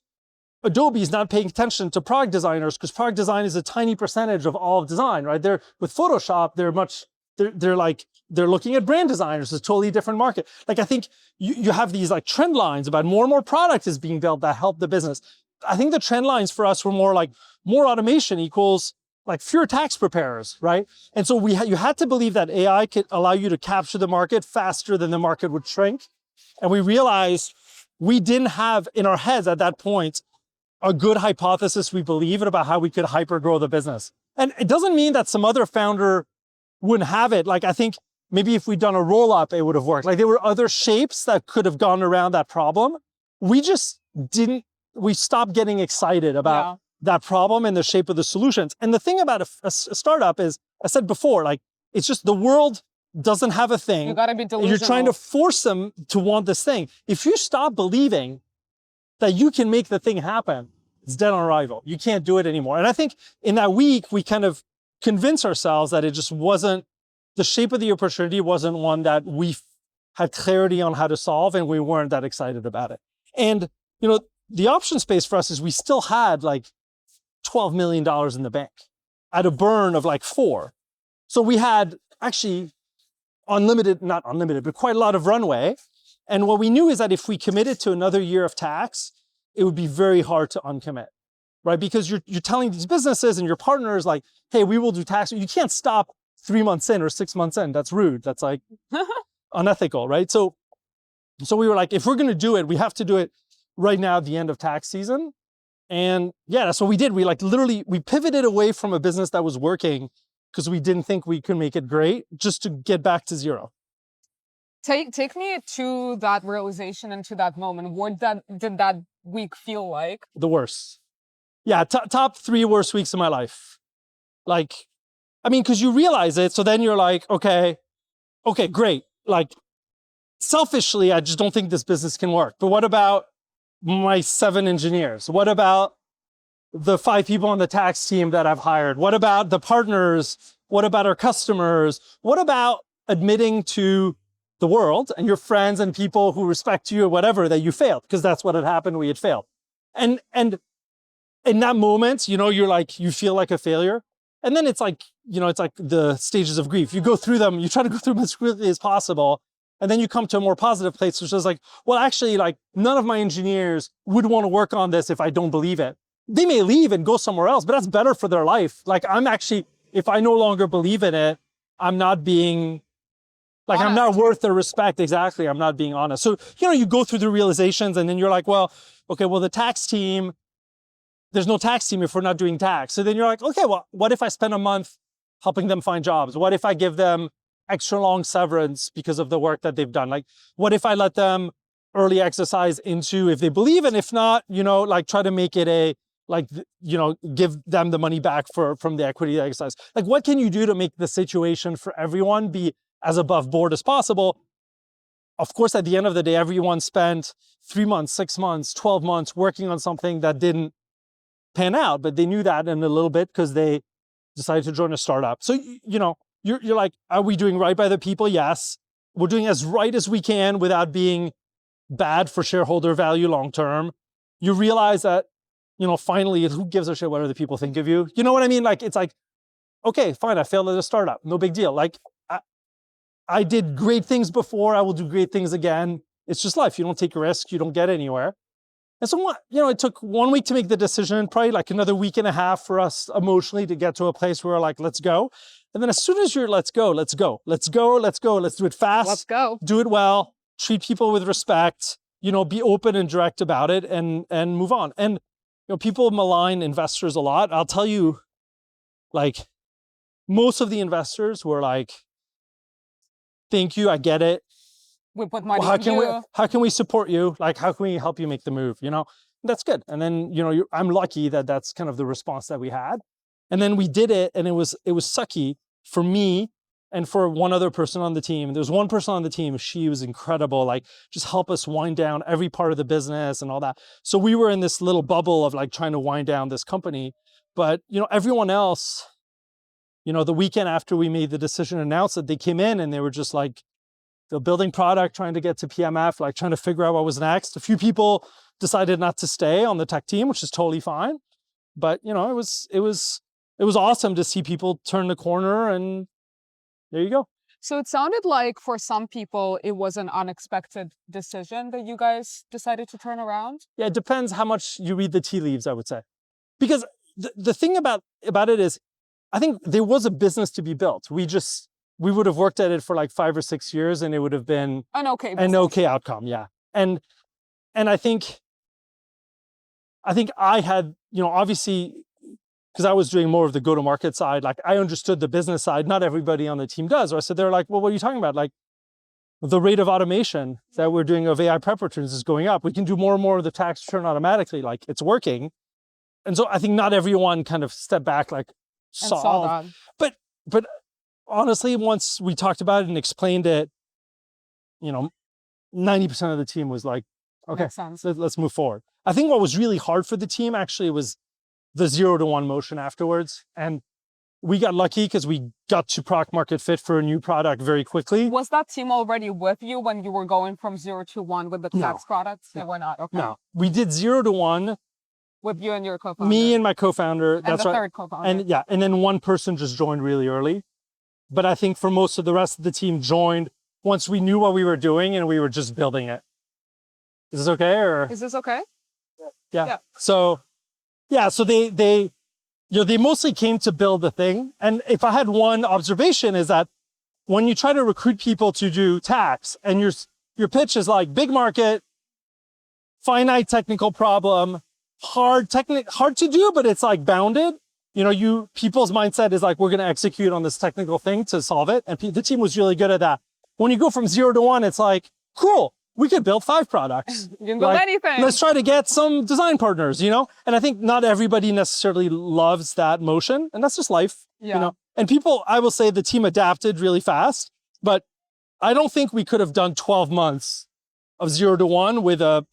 Adobe is not paying attention to product designers because product design is a tiny percentage of all of design, right? With Photoshop, they're looking at brand designers. It's a totally different market. Like, I think you have these like trend lines about more and more product is being built that help the business. I think the trend lines for us were more like more automation equals like fewer tax preparers, right? And so you had to believe that AI could allow you to capture the market faster than the market would shrink. And we realized we didn't have in our heads at that point a good hypothesis we believed about how we could hyper grow the business. And it doesn't mean that some other founder wouldn't have it. Like, I think maybe if we'd done a roll up, it would have worked. Like, there were other shapes that could have gone around that problem. We just didn't, we stopped getting excited about that problem and the shape of the solutions. And the thing about a startup is, I said before, like, it's just the world doesn't have a thing. You gotta be delusional. And you're trying to force them to want this thing. If you stop believing that you can make the thing happen, it's dead on arrival. You can't do it anymore. And I think in that week, we kind of convinced ourselves that it just wasn't, the shape of the opportunity wasn't one that we had clarity on how to solve, and we weren't that excited about it. And, the option space for us is we still had like $12 million in the bank at a burn of like 4. So we had actually not unlimited, but quite a lot of runway. And what we knew is that if we committed to another year of tax, it would be very hard to uncommit, right? Because you're telling these businesses and your partners like, hey, we will do tax. You can't stop 3 months in or 6 months in. That's rude. That's like unethical, right? So we were like, if we're going to do it, we have to do it right now at the end of tax season. And yeah, that's what we did. We we pivoted away from a business that was working because we didn't think we could make it great, just to get back to zero. Take me to that realization and to that moment. What did that week feel like? The worst. Yeah, top 3 worst weeks of my life. Like, I mean, because you realize it, so then you're like, okay, great. Like, selfishly, I just don't think this business can work. But what about my 7 engineers? What about the 5 people on the tax team that I've hired? What about the partners? What about our customers? What about admitting to the world and your friends and people who respect you or whatever that you failed? Because that's what had happened. We had failed. And in that moment, you're like, you feel like a failure. And then it's like, it's like the stages of grief. You go through them, you try to go through them as quickly as possible. And then you come to a more positive place, which is like, well, actually, like, none of my engineers would want to work on this if I don't believe it. They may leave and go somewhere else, but that's better for their life. Like, I'm actually, if I no longer believe in it, I'm not being, like, honest. I'm not worth the respect. Exactly. I'm not being honest. So, you go through the realizations and then you're like, well, the tax team, there's no tax team if we're not doing tax. So then you're like, okay, well, what if I spend a month helping them find jobs? What if I give them extra long severance because of the work that they've done? Like, what if I let them early exercise into if they believe, and if not, like, try to make it give them the money back from the equity exercise. Like, what can you do to make the situation for everyone be as above board as possible? Of course, at the end of the day, everyone spent 3 months, 6 months, 12 months working on something that didn't pan out, but they knew that in a little bit because they decided to join a startup. So, you're like, are we doing right by the people? Yes. We're doing as right as we can without being bad for shareholder value long-term. You realize that, finally, who gives a shit what other people think of you? You know what I mean? Like, it's like, okay, fine, I failed at a startup. No big deal. Like, I did great things before. I will do great things again. It's just life. You don't take risks. You don't get anywhere. And so, it took 1 week to make the decision, probably like another week and a half for us emotionally to get to a place where we're like, let's go. And then as soon as you're, let's go, let's do it fast. Let's go. Do it well, treat people with respect, be open and direct about it and move on. And, people malign investors a lot. I'll tell you, like, most of the investors were like, thank you, I get it. We put money in you. How can we support you? Like, how can we help you make the move? That's good. And then, I'm lucky that that's kind of the response that we had. And then we did it, and it was sucky for me and for one other person on the team. There was one person on the team, she was incredible, like, just help us wind down every part of the business and all that. So we were in this little bubble of like trying to wind down this company. But, everyone else, the weekend after we made the decision to announce it, they came in and they were just like, they're building product, trying to get to PMF, like trying to figure out what was next. A few people decided not to stay on the tech team, which is totally fine. But, it was awesome to see people turn the corner, and there you go. So it sounded like for some people, it was an unexpected decision that you guys decided to turn around. Yeah, it depends how much you read the tea leaves, I would say. Because the thing about it is, I think there was a business to be built. We would have worked at it for like 5 or 6 years, and it would have been an okay outcome. Yeah. And I think I had, obviously, because I was doing more of the go-to-market side, like I understood the business side. Not everybody on the team does. Or so they're like, well, what are you talking about? Like the rate of automation that we're doing of AI prep returns is going up. We can do more and more of the tax return automatically. Like it's working. And so I think not everyone kind of stepped back, like saw that. But honestly, once we talked about it and explained it, 90% of the team was like, okay, let's move forward. I think what was really hard for the team actually was the 0 to 1 motion afterwards. And we got lucky because we got to product market fit for a new product very quickly. Was that team already with you when you were going from 0 to 1 with the tax products? They were not. Okay. No, we did 0 to 1. With you and your co-founder. Me and my co-founder. And that's the third co-founder. And then one person just joined really early. But I think for most of the rest of the team joined once we knew what we were doing and we were just building it. Is this okay? Or is this okay? Yeah. So they mostly came to build the thing. And if I had one observation is that when you try to recruit people to do tax and your pitch is like big market, finite technical problem, hard to do, but it's like bounded. People's mindset is like, we're going to execute on this technical thing to solve it. And the team was really good at that. When you go from 0 to 1, it's like, cool, we could build 5 products. You can build anything. Let's try to get some design partners, And I think not everybody necessarily loves that motion. And that's just life, And I will say the team adapted really fast, but I don't think we could have done 12 months of 0 to 1 with a,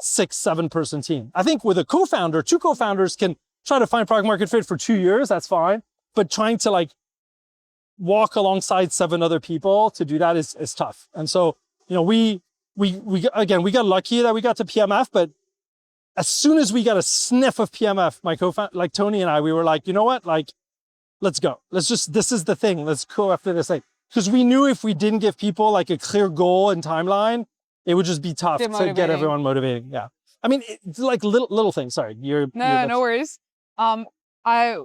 6-7 person team. I think with a co-founder, 2 co-founders can try to find product market fit for 2 years. That's fine. But trying to like walk alongside 7 other people to do that is tough. And so, we got lucky that we got to PMF, but as soon as we got a sniff of PMF, my co-founder, like Tony and I, we were like, you know what? Like, let's go. This is the thing. Let's go after this thing. Because we knew if we didn't give people like a clear goal and timeline, it would just be tough to get everyone motivating. Yeah. I mean, it's like little things. Sorry. No worries. I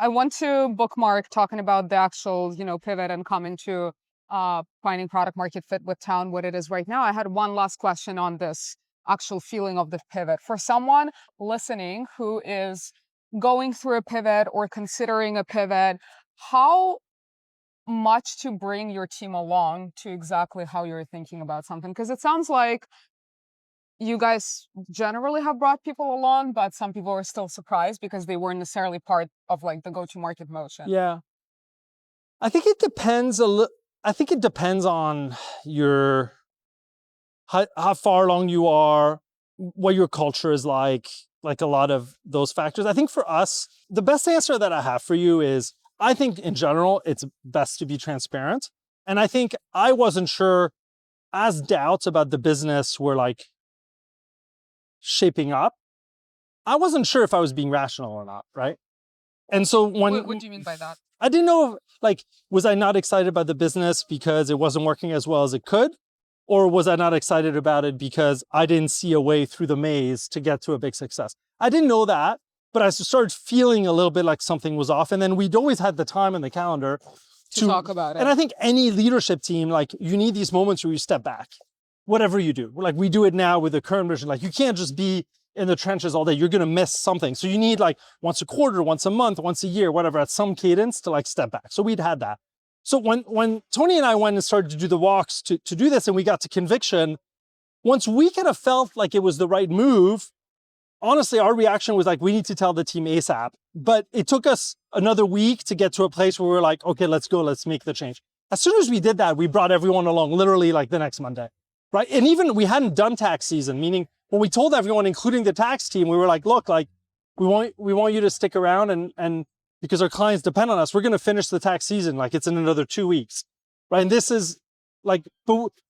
want to bookmark talking about the actual, pivot and come into finding product market fit with Town, what it is right now. I had one last question on this actual feeling of the pivot. For someone listening who is going through a pivot or considering a pivot, how much to bring your team along to exactly how you're thinking about something? Because it sounds like you guys generally have brought people along, but some people are still surprised because they weren't necessarily part of like the go-to-market motion. Yeah. I think it depends on how far along you are, what your culture is like a lot of those factors. I think for us, the best answer that I have for you is, I think in general, it's best to be transparent. And I think I wasn't sure as doubts about the business were like shaping up. I wasn't sure if I was being rational or not, right? And so what do you mean by that? I didn't know, was I not excited about the business because it wasn't working as well as it could? Or was I not excited about it because I didn't see a way through the maze to get to a big success? I didn't know that, but I started feeling a little bit like something was off. And then we'd always had the time in the calendar to talk about it. And I think any leadership team, you need these moments where you step back, whatever you do. We do it now with the current version. You can't just be in the trenches all day. You're going to miss something. So you need once a quarter, once a month, once a year, whatever, at some cadence to step back. So we'd had that. So when Tony and I went and started to do the walks to do this and we got to conviction, once we kind of felt like it was the right move, honestly, our reaction was we need to tell the team ASAP. But it took us another week to get to a place where we were like, okay, let's go, let's make the change. As soon as we did that, we brought everyone along literally the next Monday, right? And even we hadn't done tax season, meaning when we told everyone, including the tax team, we were like, look, we want you to stick around and because our clients depend on us, we're going to finish the tax season. Like it's in another 2 weeks, right? And this is like,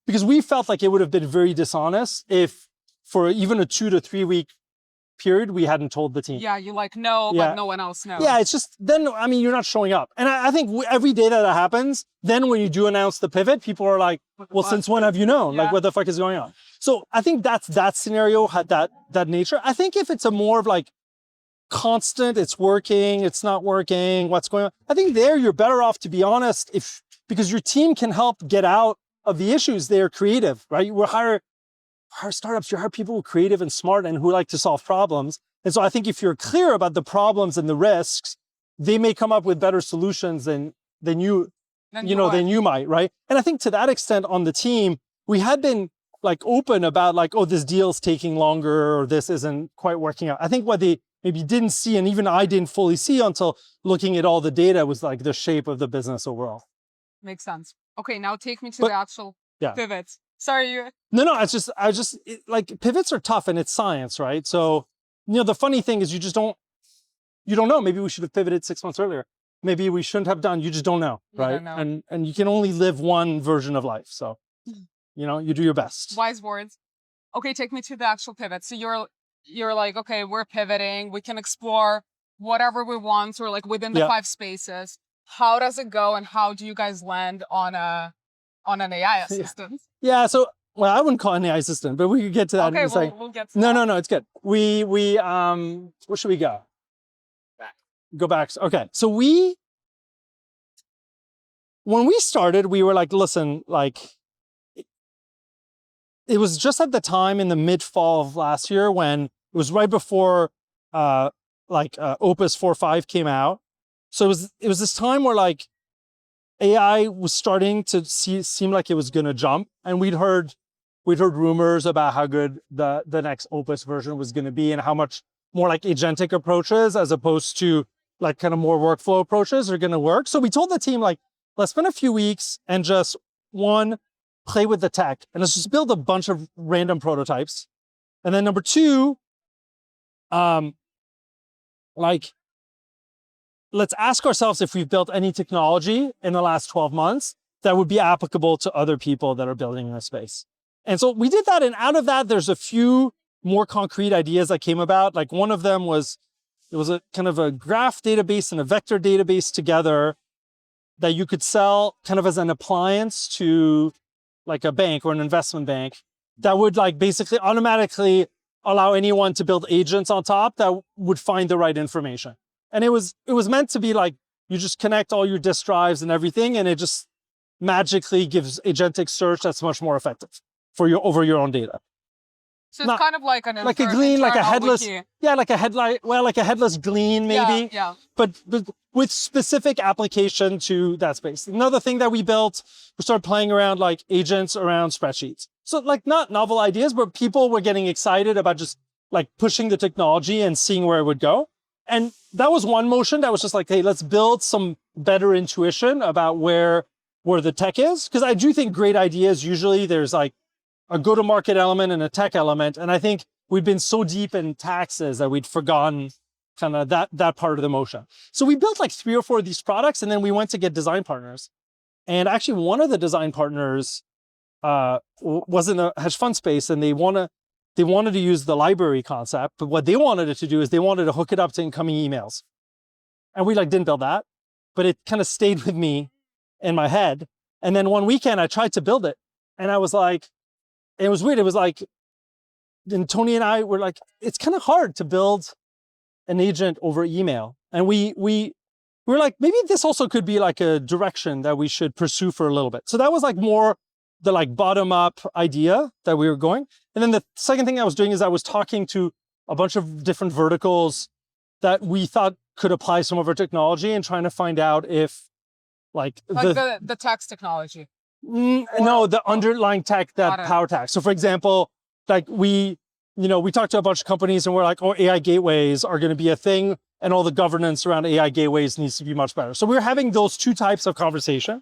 because we felt like it would have been very dishonest if for even a 2 to 3 week period, we hadn't told the team. Yeah, you like know, Yeah. but no one else knows. Yeah, it's just, then, I mean, you're not showing up. And I think every day that happens, then when you do announce the pivot, people are like, well, since when have you known? Yeah. Like, what the fuck is going on? So I think that scenario had that nature. I think if it's a more of like constant, it's working, it's not working, what's going on, I think there you're better off, to be honest, because your team can help get out of the issues. They're creative, right? You hire startups, you hire people who are creative and smart and who like to solve problems. And so I think if you're clear about the problems and the risks, they may come up with better solutions than you might, right? And I think to that extent on the team, we had been like open about like, oh, this deal's taking longer or this isn't quite working out. I think what they maybe didn't see, and even I didn't fully see until looking at all the data, was like the shape of the business overall. Makes sense. Okay, now take me to the actual pivots. Sorry, you. No, like pivots are tough and it's science, right? So, the funny thing is you don't know. Maybe we should have pivoted 6 months earlier. Maybe we shouldn't have done. You just don't know, right? Don't know. And you can only live one version of life. So, you do your best. Wise words. Okay, take me to the actual pivot. So you're like, okay, we're pivoting. We can explore whatever we want, or like within the 5 spaces. How does it go, and how do you guys land on an AI assistant? Yeah, so, well, I wouldn't call it an AI assistant, but we could get to that. Okay, we'll get to that. No, it's good. We where should we go? Go back. Okay, so when we started, we were like, listen, like, it was just at the time in the mid-fall of last year when it was right before Opus 4.5 came out. So it was this time where like AI was starting to seem like it was going to jump, and we'd heard rumors about how good the next Opus version was going to be and how much more like agentic approaches as opposed to like kind of more workflow approaches are going to work. So we told the team, like, let's spend a few weeks and just play with the tech, and let's just build a bunch of random prototypes. And then number 2, let's ask ourselves if we've built any technology in the last 12 months that would be applicable to other people that are building in this space. And so we did that, and out of that, there's a few more concrete ideas that came about. Like one of them was, it was a kind of a graph database and a vector database together that you could sell kind of as an appliance to like a bank or an investment bank that would like basically automatically allow anyone to build agents on top that would find the right information. And it was meant to be like, you just connect all your disk drives and everything, and it just magically gives agentic search that's much more effective over your own data. So it's kind of like a Glean, like a headless, wiki. like a headless Glean maybe, but with specific application to that space. Another thing that we built, we started playing around like agents around spreadsheets. So like not novel ideas, but people were getting excited about just like pushing the technology and seeing where it would go. And that was one motion that was just like, hey, let's build some better intuition about where the tech is. Because I do think great ideas, usually there's like a go-to-market element and a tech element. And I think we'd been so deep in taxes that we'd forgotten kind of that part of the motion. So we built like 3 or 4 of these products, and then we went to get design partners. And actually one of the design partners was in a hedge fund space, and they wanted to use the library concept, but what they wanted it to do is they wanted to hook it up to incoming emails. And we like didn't build that, but it kind of stayed with me in my head. And then one weekend I tried to build it, and I was like, it was weird. It was like, and Tony and I were like, it's kind of hard to build an agent over email. And we were like, maybe this also could be like a direction that we should pursue for a little bit. So that was like more the like bottom up idea that we were going. And then the second thing I was doing is I was talking to a bunch of different verticals that we thought could apply some of our technology, and trying to find out if like the tax technology. No, the underlying tech that power tax. So for example, like we talked to a bunch of companies, and we're like, oh, AI gateways are going to be a thing, and all the governance around AI gateways needs to be much better. So we're having those 2 types of conversation.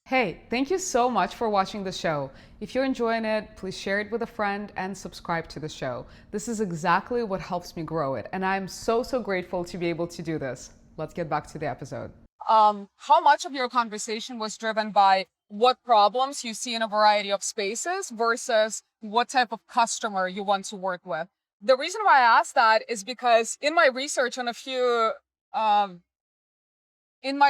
Hey, thank you so much for watching the show. If you're enjoying it, please share it with a friend and subscribe to the show. This is exactly what helps me grow it, and I'm so grateful to be able to do this. Let's get back to the episode. How much of your conversation was driven by what problems you see in a variety of spaces versus what type of customer you want to work with? The reason why I asked that is because in my research on a few in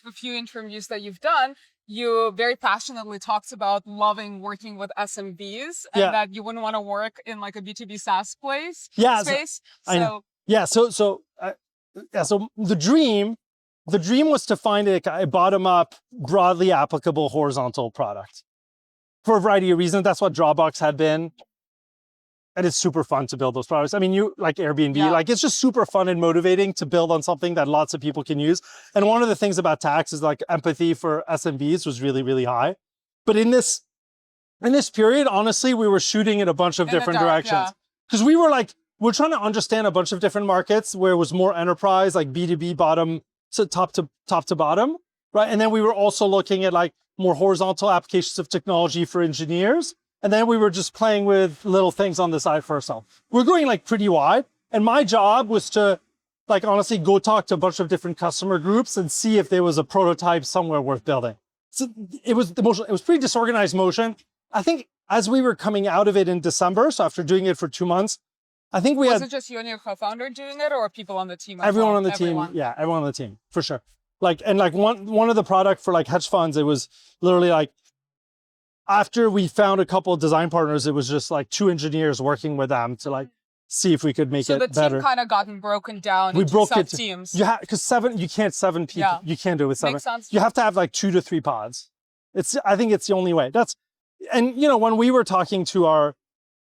a few interviews that you've done, you very passionately talked about loving working with SMBs and that you wouldn't want to work in like a B2B SaaS space. So the dream was to find a bottom-up, broadly applicable horizontal product for a variety of reasons. That's what Dropbox had been. And it's super fun to build those products. I mean, you like Airbnb, like it's just super fun and motivating to build on something that lots of people can use. And one of the things about tax is like empathy for SMBs was really, really high. But in this period, honestly, we were shooting in a bunch of different directions. Because we're trying to understand a bunch of different markets where it was more enterprise, like B2B top to bottom, right? And then we were also looking at like more horizontal applications of technology for engineers. And then we were just playing with little things on the side for ourselves. We're going like pretty wide. And my job was to like honestly go talk to a bunch of different customer groups and see if there was a prototype somewhere worth building. So it was pretty disorganized motion. I think as we were coming out of it in December, so after doing it for 2 months, I think was it just you and your co-founder doing it, or people on the team? Everyone on the team, yeah, everyone on the team for sure. Like one of the product for like hedge funds, it was literally like after we found a couple of design partners, it was just like 2 engineers working with them to like see if we could make it better. So the team kind of gotten broken down into sub-teams. Because 7 people. Yeah. You can't do it with 7. Makes sense. You have to have like 2 to 3 pods. I think it's the only way. And you know, when we were talking to our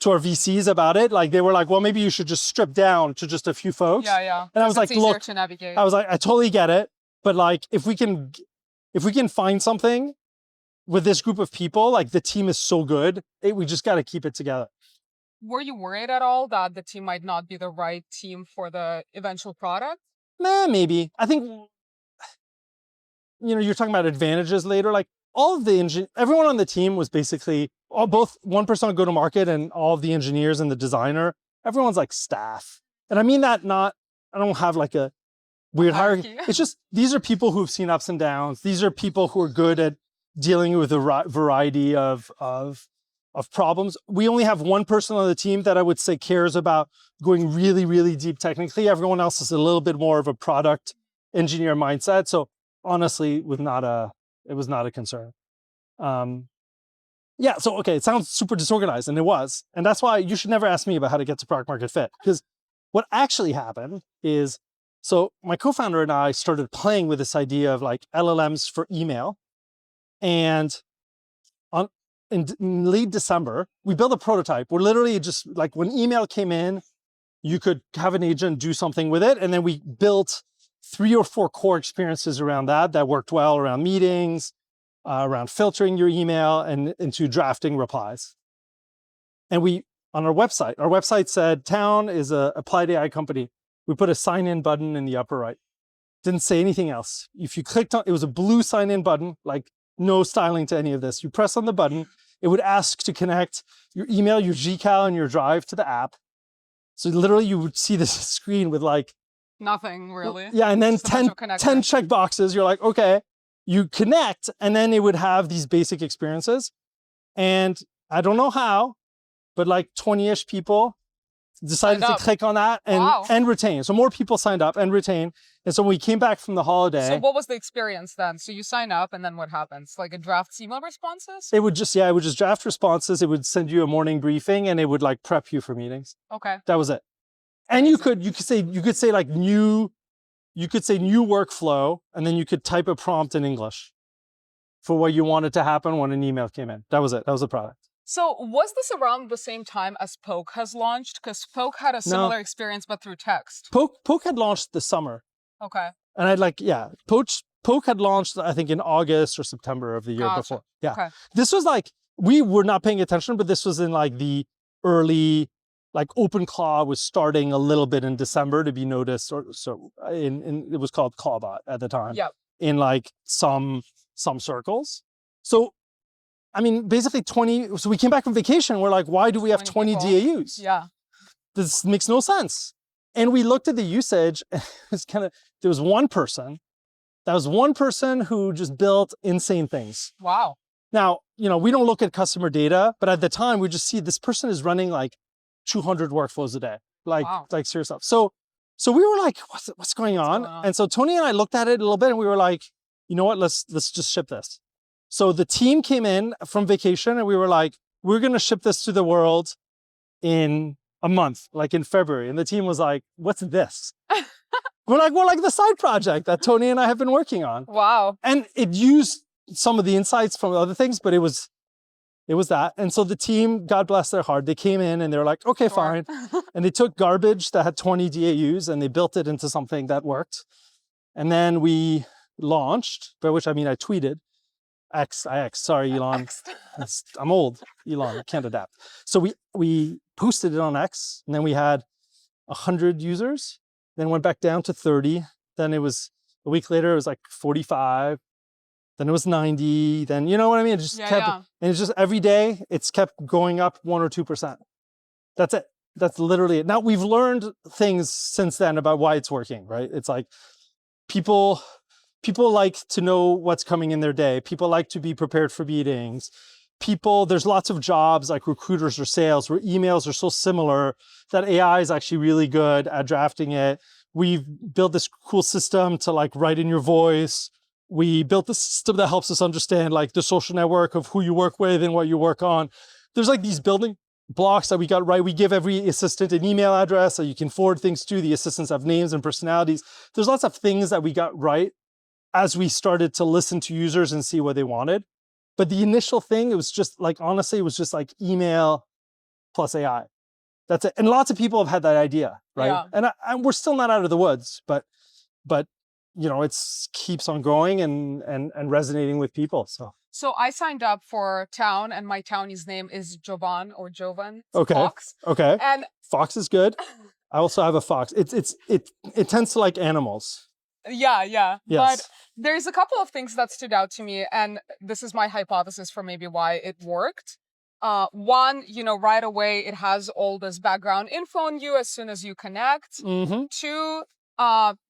VCs about it, like they were like, well, maybe you should just strip down to just a few folks. Yeah. And I was like, look, I was like, I totally get it. But like, if we can find something with this group of people, like the team is so good, we just got to keep it together. Were you worried at all that the team might not be the right team for the eventual product? Nah, maybe. I think, you know, you're talking about advantages later. Like all of everyone on the team was basically both one person on go-to-market and all of the engineers and the designer. Everyone's like staff. And I mean that I don't have like a weird hierarchy. It's just, these are people who've seen ups and downs. These are people who are good at dealing with a variety of problems. We only have one person on the team that I would say cares about going really, really deep technically. Everyone else is a little bit more of a product engineer mindset. So honestly, it was not a concern. Yeah, so okay, it sounds super disorganized, and it was. And that's why you should never ask me about how to get to product market fit. Because what actually happened is, so my co-founder and I started playing with this idea of like LLMs for email. And in late December, we built a prototype. We're literally just like when email came in, you could have an agent do something with it. And then we built 3 or 4 core experiences around that worked well around meetings, around filtering your email and into drafting replies. And on our website said, Town is a applied AI company. We put a sign in button in the upper right. Didn't say anything else. If you clicked on, it was a blue sign in button, like no styling to any of this. You press on the button, it would ask to connect your email, your Gcal, and your Drive to the app. So literally you would see this screen with like nothing really. Yeah, and then 10 check boxes. You're like, okay, you connect, and then it would have these basic experiences. And I don't know how, but like 20-ish people decided to click on that and retain. So more people signed up and retained. And so when we came back from the holiday. So what was the experience then? So you sign up and then what happens? Like it drafts email responses? It would just draft responses. It would send you a morning briefing and it would like prep you for meetings. Okay. That was it. And you could say like new workflow, and then you could type a prompt in English for what you wanted to happen when an email came in. That was it. That was the product. So was this around the same time as Poke has launched? Because Poke had a similar experience, but through text. Poke had launched this summer. Okay. And Poke had launched, I think, in August or September of the year before. Yeah. Okay. This was like, we were not paying attention, but this was in like the early, like OpenClaw was starting a little bit in December to be noticed. It was called Clawbot at the time. Yep. In like some some circles. So, I mean, basically 20, so we came back from vacation. We're like, why do we have 20 DAUs? Yeah. This makes no sense. And we looked at the usage, and it was there was one person. That was one person who just built insane things. Wow. Now, we don't look at customer data, but at the time we just see this person is running like 200 workflows a day, like serious stuff. So we were like, what's going on? And so Tony and I looked at it a little bit and we were like, you know what, let's just ship this. So the team came in from vacation and we were like, we're going to ship this to the world in a month, like in February. And the team was like, what's this? We're like the side project that Tony and I have been working on. Wow. And it used some of the insights from other things, but it was that. And so the team, God bless their heart, they came in and they were like, okay, fine. And they took garbage that had 20 DAUs and they built it into something that worked. And then we launched, by which I mean I tweeted, sorry, Elon. I'm old, Elon, I can't adapt. So we posted it on X, and then we had 100 users, then went back down to 30. Then it was, a week later, it was like 45. Then it was 90. Then, you know what I mean? It just kept, and it's just every day, it's kept going up 1 or 2%. That's it. That's literally it. Now, we've learned things since then about why it's working, right? It's like people like to know what's coming in their day. People like to be prepared for meetings. There's lots of jobs like recruiters or sales where emails are so similar that AI is actually really good at drafting it. We've built this cool system to like write in your voice. We built this system that helps us understand like the social network of who you work with and what you work on. There's like these building blocks that we got right. We give every assistant an email address that you can forward things to. The assistants have names and personalities. There's lots of things that we got right as we started to listen to users and see what they wanted. But the initial thing, it was just like, honestly, it was just like email plus AI. That's it. And lots of people have had that idea, right? Yeah. And we're still not out of the woods, but it keeps on growing and resonating with people. So I signed up for Town, and my townie's name is Jovan or Jovan. Okay. Fox. Okay. And Fox is good. I also have a fox. It tends to like animals. Yeah. Yes. But there's a couple of things that stood out to me, and this is my hypothesis for maybe why it worked. One, right away, it has all this background info on you as soon as you connect. Mm-hmm. Two,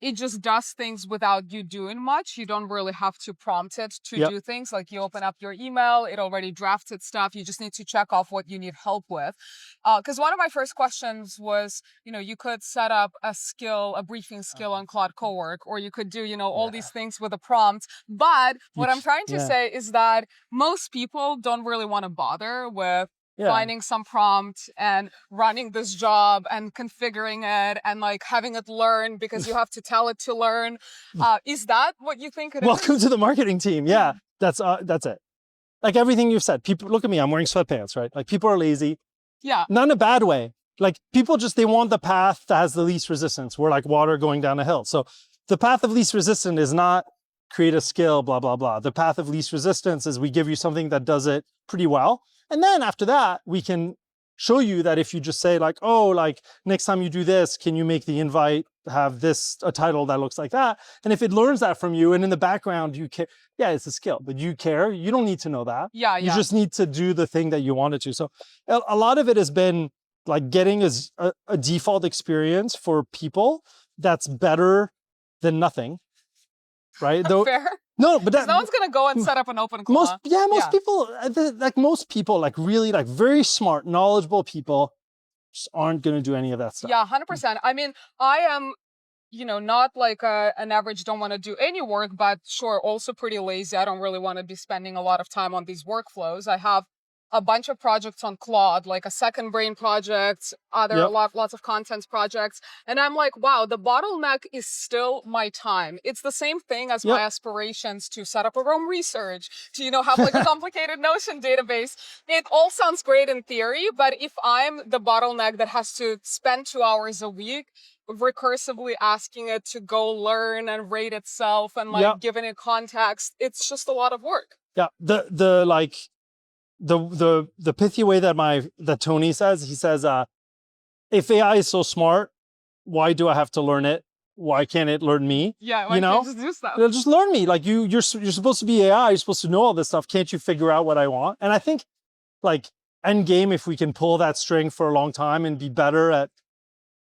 it just does things without you doing much. You don't really have to prompt it to do things. Like you open up your email, it already drafted stuff. You just need to check off what you need help with. Because one of my first questions was, you could set up a briefing skill on Claude Cowork, or you could do, all these things with a prompt. But what I'm trying to say is that most people don't really want to bother with finding some prompt and running this job and configuring it and like having it learn because you have to tell it to learn. Is that what you think it is? Welcome to the marketing team. Yeah, that's it. Like everything you've said, people look at me, I'm wearing sweatpants, right? Like people are lazy. Yeah. Not in a bad way. Like people they want the path that has the least resistance. We're like water going down a hill. So the path of least resistance is not create a skill, blah, blah, blah. The path of least resistance is we give you something that does it pretty well. And then after that, we can show you that if you just say like, oh, like next time you do this, can you make the invite have a title that looks like that? And if it learns that from you and in the background, you care, it's a skill, but you care, you don't need to know that. Yeah. You just need to do the thing that you wanted to. So a lot of it has been like getting a default experience for people that's better than nothing, right? Fair. No, but no one's gonna go and set up an open claw. Most people, like really like very smart, knowledgeable people just aren't gonna do any of that stuff. Yeah, 100%. I mean, I am, not like an average don't want to do any work, but sure, also pretty lazy. I don't really want to be spending a lot of time on these workflows. I have a bunch of projects on Claude, like a second brain project, lots of content projects. And I'm like, wow, the bottleneck is still my time. It's the same thing as my aspirations to set up a Rome research, to, have like a complicated Notion database. It all sounds great in theory, but if I'm the bottleneck that has to spend 2 hours a week recursively asking it to go learn and rate itself and like giving it context, it's just a lot of work. Yeah, the pithy way that Tony says, he says, if AI is so smart, why do I have to learn it? why can't it learn me? Yeah, you know, just do stuff. It'll just learn me. Like you're supposed to be AI. You're supposed to know all this stuff. Can't you figure out what I want? And I think like end game, if we can pull that string for a long time and be better at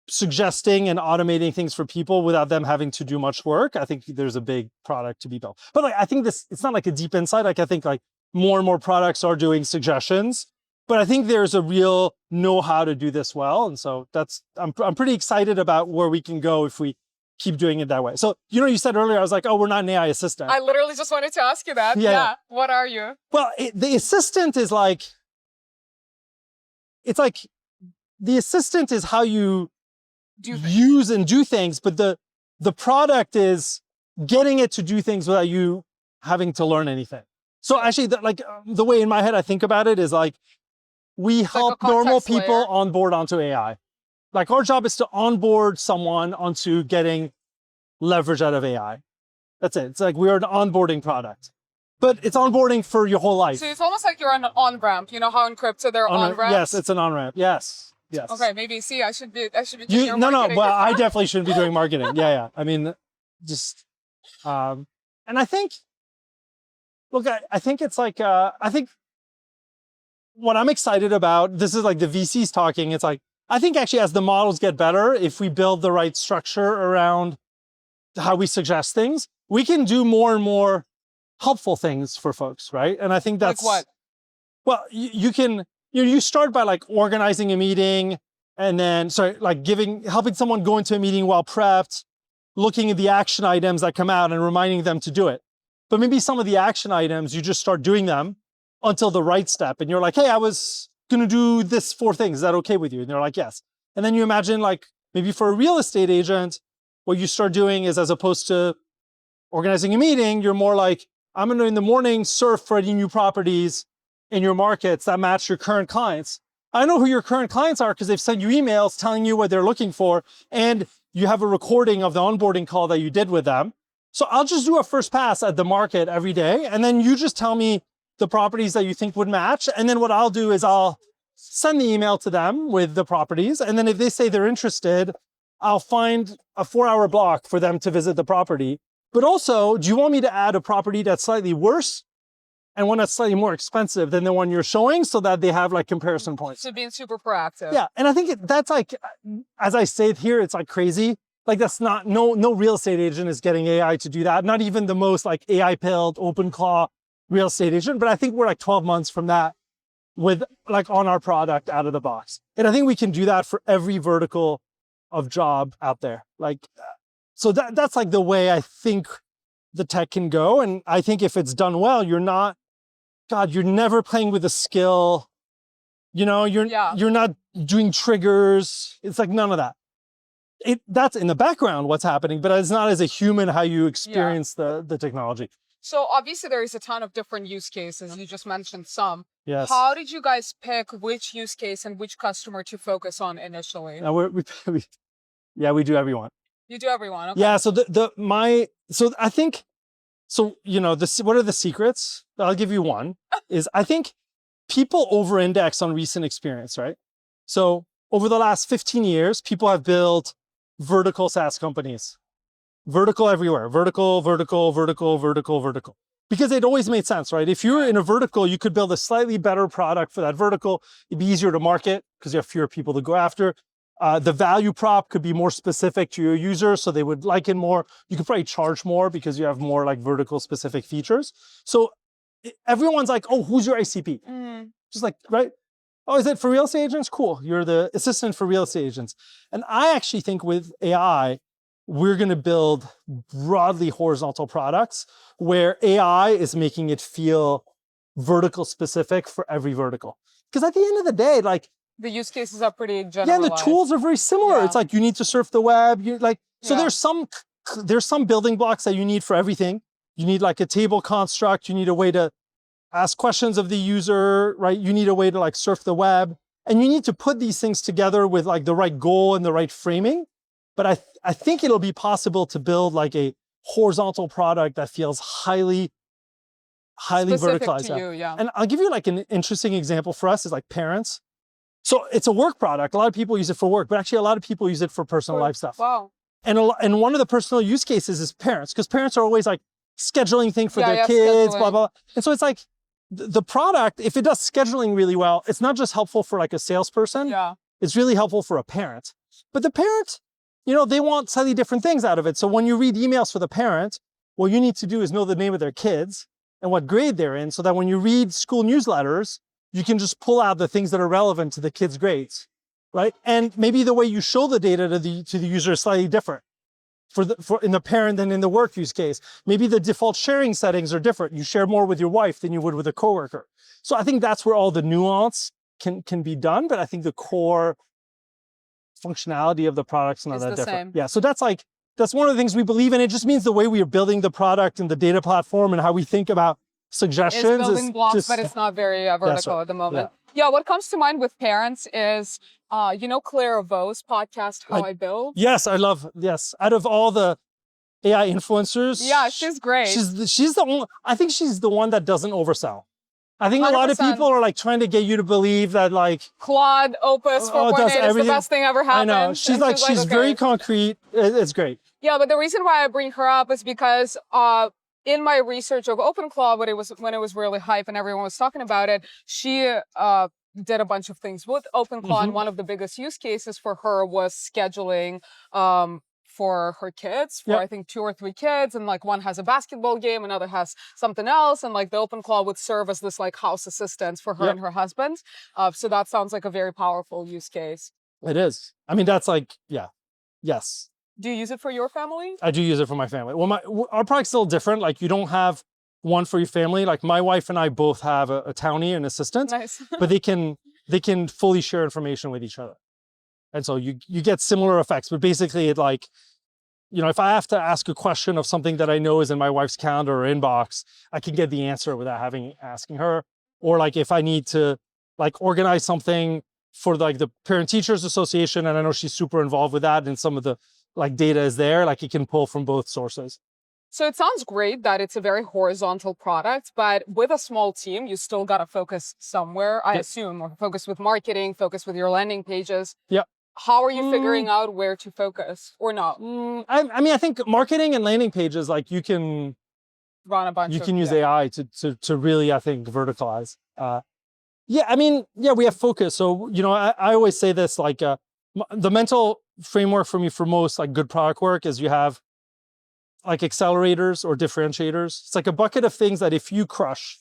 suggesting and automating things for people without them having to do much work, I think there's a big product to be built. But like, I think it's not like a deep insight. Like I think like more and more products are doing suggestions, but I think there's a real know how to do this well. And so I'm pretty excited about where we can go if we keep doing it that way. So, you said earlier, I was like, oh, we're not an AI assistant. I literally just wanted to ask you that. Yeah. What are you? Well, the assistant is like, it's like the assistant is how you use and do things, but the product is getting it to do things without you having to learn anything. So actually, the way in my head I think about it is like, we help normal people onboard onto AI. Like our job is to onboard someone onto getting leverage out of AI. That's it. It's like we're an onboarding product, but it's onboarding for your whole life. So it's almost like you're on an on-ramp. You know how in crypto there are on-ramps? Yes, it's an on-ramp. Yes. Yes. Okay, maybe I should be doing your No, marketing. well, I definitely shouldn't be doing marketing. Yeah. I mean, just, and I think, look, I think it's like, I think what I'm excited about, this is like the VCs talking, it's like, I think actually as the models get better, if we build the right structure around how we suggest things, we can do more and more helpful things for folks, right? And I think that's— Like what? Well, you can, you start by like organizing a meeting and then, helping someone go into a meeting well prepped, looking at the action items that come out and reminding them to do it. But maybe some of the action items, you just start doing them until the right step. And you're like, hey, I was going to do this 4 things. Is that okay with you? And they're like, yes. And then you imagine like maybe for a real estate agent, what you start doing is, as opposed to organizing a meeting, you're more like, I'm going to in the morning surf for any new properties in your markets that match your current clients. I know who your current clients are because they've sent you emails telling you what they're looking for, and you have a recording of the onboarding call that you did with them. So I'll just do a first pass at the market every day, and then you just tell me the properties that you think would match. And then what I'll do is I'll send the email to them with the properties. And then if they say they're interested, I'll find a 4-hour block for them to visit the property. But also, do you want me to add a property that's slightly worse and one that's slightly more expensive than the one you're showing, so that they have like comparison points? So being super proactive. Yeah, and I think that's like, as I say it here, it's like crazy. Like that's not, no real estate agent is getting AI to do that. Not even the most like AI-pilled, open claw real estate agent. But I think we're like 12 months from that with like on our product out of the box. And I think we can do that for every vertical of job out there. Like, so that's like the way I think the tech can go. And I think if it's done well, you're never playing with a skill. You're not doing triggers. It's like none of that. That's in the background what's happening, but it's not as a human how you experience the technology. So obviously there is a ton of different use cases. You just mentioned some. Yes. How did you guys pick which use case and which customer to focus on initially? Now we do everyone. You do everyone. Okay. Yeah. So I think, what are the secrets? I'll give you one. Is I think people over-index on recent experience, right? So over the last 15 years, people have built vertical SaaS companies. Vertical everywhere. Vertical. Because it always made sense, right? If you're in a vertical, you could build a slightly better product for that vertical. It'd be easier to market because you have fewer people to go after. The value prop could be more specific to your users, so they would like it more. You could probably charge more because you have more like vertical specific features. So everyone's like, oh, who's your ICP? Just like, right? Oh, is it for real estate agents? Cool. You're the assistant for real estate agents. And I actually think with AI, we're going to build broadly horizontal products where AI is making it feel vertical specific for every vertical. Because at the end of the day, like, the use cases are pretty generalized. Yeah, and the tools are very similar. Yeah. It's like you need to surf the web. There's some building blocks that you need for everything. You need like a table construct. You need a way to ask questions of the user, right? You need a way to like surf the web. And you need to put these things together with like the right goal and the right framing. But I think it'll be possible to build like a horizontal product that feels highly specific verticalized. To you, yeah. And I'll give you like an interesting example for us is like parents. So it's a work product. A lot of people use it for work, but actually a lot of people use it for personal life stuff. Wow. And one of the personal use cases is parents, because parents are always like scheduling things for their kids, blah, blah. And so it's like the product, if it does scheduling really well, it's not just helpful for like a salesperson. Yeah. It's really helpful for a parent. But the parent, they want slightly different things out of it. So when you read emails for the parent, what you need to do is know the name of their kids and what grade they're in, so that when you read school newsletters, you can just pull out the things that are relevant to the kids' grades, right? And maybe the way you show the data to the user is slightly different for in the parent than in the work use case. Maybe the default sharing settings are different. You share more with your wife than you would with a coworker. So I think that's where all the nuance can be done, but I think the core functionality of the product's not that different. Yeah, so that's one of the things we believe in. It just means the way we are building the product and the data platform and how we think about suggestions. It's building blocks, but it's not very vertical at the moment. Yeah, what comes to mind with parents is, Claire Vaux's podcast, How I Build? Yes, I love, out of all the AI influencers. Yeah, she's great. She's the one, I think she's the one that doesn't oversell. I think 100%. A lot of people are like trying to get you to believe that like Claude Opus 4.8 is the best thing ever happened. I know. She's very concrete. It's great. Yeah, but the reason why I bring her up is because in my research of OpenClaw, when it was really hype and everyone was talking about it, she did a bunch of things with OpenClaw, and one of the biggest use cases for her was scheduling for her kids, I think 2 or 3 kids, and like one has a basketball game, another has something else, and like the OpenClaw would serve as this like house assistant for her and her husband. So that sounds like a very powerful use case. It is. I mean, that's like, yes. Do you use it for your family? I do use it for my family. Well, our product's still different. Like you don't have one for your family. Like my wife and I both have a townie, an assistant, nice. But they can fully share information with each other. And so you get similar effects, but basically it like, if I have to ask a question of something that I know is in my wife's calendar or inbox, I can get the answer without asking her. Or like if I need to like organize something for like the Parent Teachers Association, and I know she's super involved with that, and some of the like data is there, like it can pull from both sources. So it sounds great that it's a very horizontal product, but with a small team, you still got to focus somewhere, I assume, or focus with marketing, focus with your landing pages. Yeah. How are you figuring out where to focus or not? I mean, I think marketing and landing pages, like you can run a bunch. You can use AI to really, I think, verticalize. I mean, we have focus. So, I always say this, like the mental framework for me for most like good product work is you have like accelerators or differentiators. It's like a bucket of things that if you crush,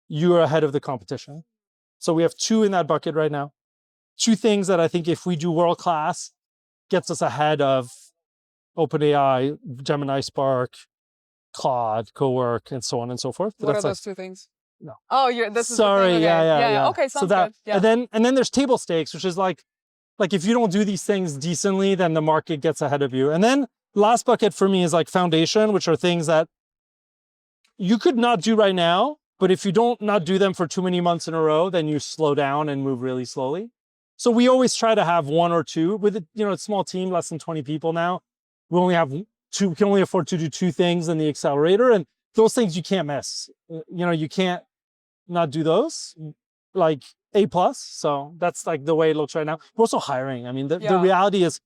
you're ahead of the competition. So we have 2 in that bucket right now. 2 things that I think if we do world-class, gets us ahead of OpenAI, Gemini, Spark, Claude, Cowork, and so on and so forth. What are those 2 things? No. Oh, this is sorry. The thing. Okay. Yeah. Okay, sounds good. Yeah. And then there's table stakes, which is like if you don't do these things decently, then the market gets ahead of you. And then last bucket for me is like foundation, which are things that you could not do right now, but if you don't not do them for too many months in a row, then you slow down and move really slowly. So we always try to have 1 or 2 with a small team, less than 20 people now. We only have 2, we can only afford to do 2 things in the accelerator, and those things you can't miss. You can't not do those, like A+. So that's like the way it looks right now. We're also hiring. I mean, the reality is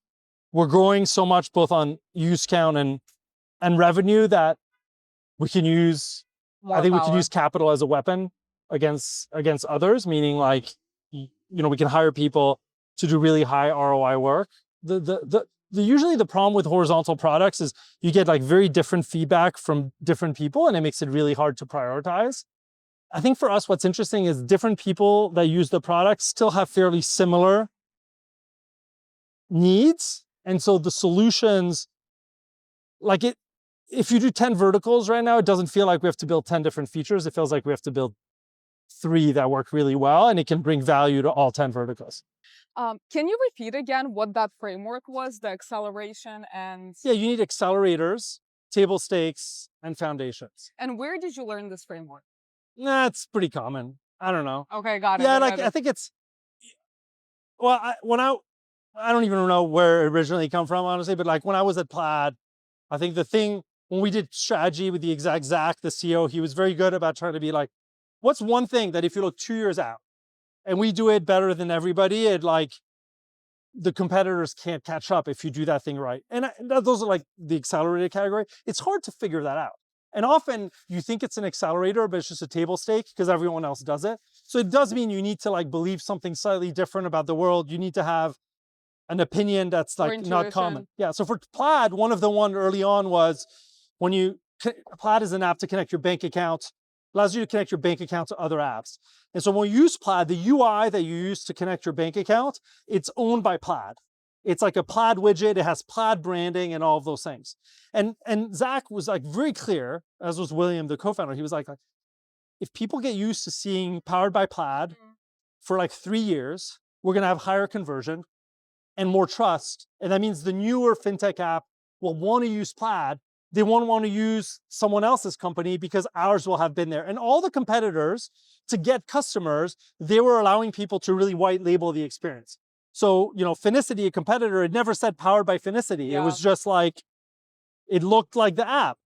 we're growing so much both on use count and revenue that we can use, I think we can use capital as a weapon against others, meaning like, we can hire people to do really high ROI work. Usually the problem with horizontal products is you get like very different feedback from different people, and it makes it really hard to prioritize. I think for us, what's interesting is different people that use the product still have fairly similar needs. And so the solutions, like if you do 10 verticals right now, it doesn't feel like we have to build 10 different features. It feels like we have to build 3 that work really well, and it can bring value to all 10 verticals. Can you repeat again what that framework was, the acceleration and... Yeah, you need accelerators, table stakes, and foundations. And where did you learn this framework? Nah, it's pretty common. I don't know. Okay, got it. Yeah, I think it's... Well, I don't even know where it originally come from, honestly, but like when I was at Plaid, I think when we did strategy with the exec, Zach, the CEO, he was very good about trying to be like, what's one thing that if you look 2 years out and we do it better than everybody, it like the competitors can't catch up if you do that thing right. And those are like the accelerated category. It's hard to figure that out. And often you think it's an accelerator, but it's just a table stake because everyone else does it. So it does mean you need to like believe something slightly different about the world. You need to have an opinion that's like not common. Yeah. So for Plaid, one early on was when Plaid is an app to connect your bank account, allows you to connect your bank account to other apps. And so when you use Plaid, the UI that you use to connect your bank account, it's owned by Plaid. It's like a Plaid widget. It has Plaid branding and all of those things. And Zach was like very clear, as was William, the co-founder. He was like, if people get used to seeing powered by Plaid for like 3 years, we're going to have higher conversion and more trust. And that means the newer fintech app will want to use Plaid. They won't want to use someone else's company because ours will have been there. And all the competitors, to get customers, they were allowing people to really white label the experience. So, Finicity, a competitor, it never said powered by Finicity. Yeah. It was just like, it looked like the app.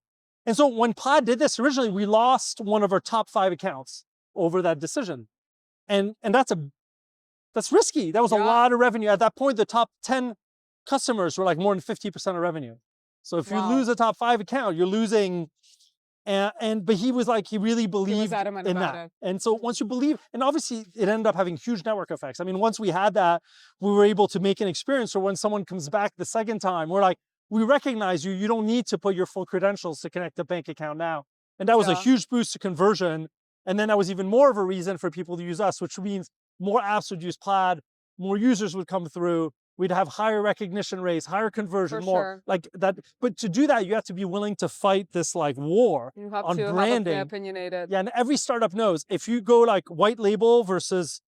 And so when Plaid did this originally, we lost one of our top 5 accounts over that decision. And that's risky. That was a lot of revenue. At that point, the top 10 customers were like more than 50% of revenue. So if you lose a top 5 account, you're losing. But he was like, he really believed in that. And so once you believe, and obviously it ended up having huge network effects. I mean, once we had that, we were able to make an experience where when someone comes back the second time, we're like, we recognize you. You don't need to put your full credentials to connect the bank account now. And that was a huge boost to conversion. And then that was even more of a reason for people to use us, which means more apps would use Plaid, more users would come through. We'd have higher recognition rates, higher conversion, more like that. But to do that, you have to be willing to fight this like war on branding. Opinionated. Yeah, and every startup knows if you go like white label versus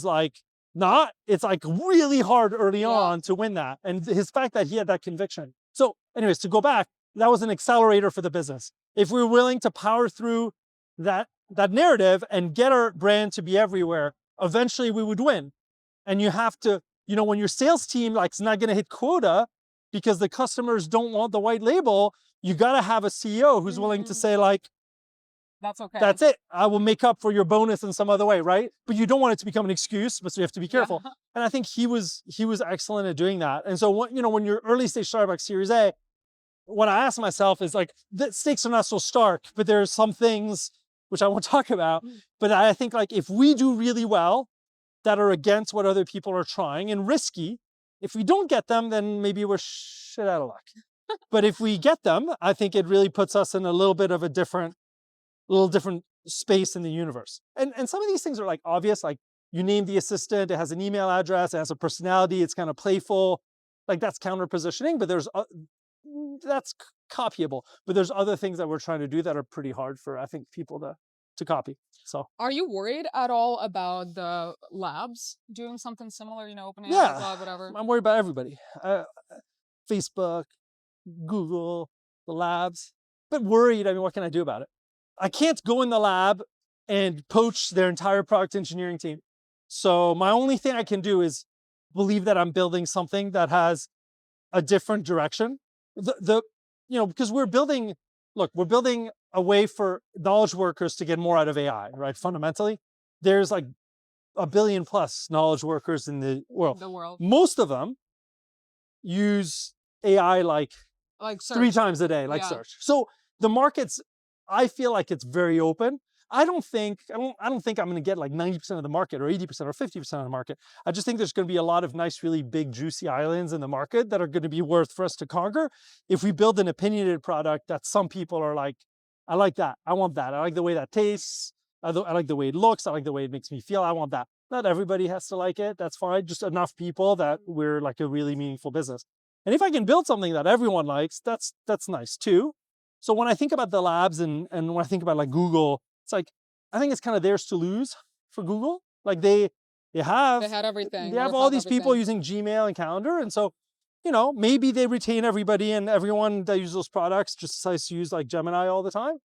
like not, it's like really hard early on to win that. And his fact that he had that conviction. So anyways, to go back, that was an accelerator for the business. If we were willing to power through that narrative and get our brand to be everywhere, eventually we would win. And you have to, when your sales team like is not going to hit quota because the customers don't want the white label, you got to have a CEO who's willing to say like, that's okay. That's it. I will make up for your bonus in some other way, right? But you don't want it to become an excuse, but so you have to be careful. And I think he was excellent at doing that. And so when you're early stage startup like Series A, what I ask myself is like, the stakes are not so stark, but there's some things which I won't talk about. But I think like if we do really well, that are against what other people are trying and risky. If we don't get them, then maybe we're shit out of luck. But if we get them, I think it really puts us in a little bit of a different space in the universe. And some of these things are like obvious, like you name the assistant, it has an email address, it has a personality, it's kind of playful. Like that's counter positioning, but that's copyable. But there's other things that we're trying to do that are pretty hard for, I think, people to copy. So are you worried at all about the labs doing something similar, OpenAI, lab, whatever? I'm worried about everybody. Facebook, Google, the labs. But worried, I mean, what can I do about it? I can't go in the lab and poach their entire product engineering team. So my only thing I can do is believe that I'm building something that has a different direction. Because we're building a way for knowledge workers to get more out of AI, right? Fundamentally, there's like 1 billion plus knowledge workers in the world. Most of them use AI like search. 3 times a day, search. So the market's, I feel like it's very open. I don't think I'm going to get like 90% of the market or 80% or 50% of the market. I just think there's going to be a lot of nice, really big, juicy islands in the market that are going to be worth for us to conquer if we build an opinionated product that some people are like, I like that. I want that. I like the way that tastes. I like the way it looks. I like the way it makes me feel. I want that. Not everybody has to like it. That's fine. Just enough people that we're like a really meaningful business. And if I can build something that everyone likes, that's nice too. So when I think about the labs and when I think about like Google, it's like, I think it's kind of theirs to lose for Google. Like they had everything. They have all these people using Gmail and Calendar. And so, maybe they retain everybody and everyone that uses those products just decides to use like Gemini all the time.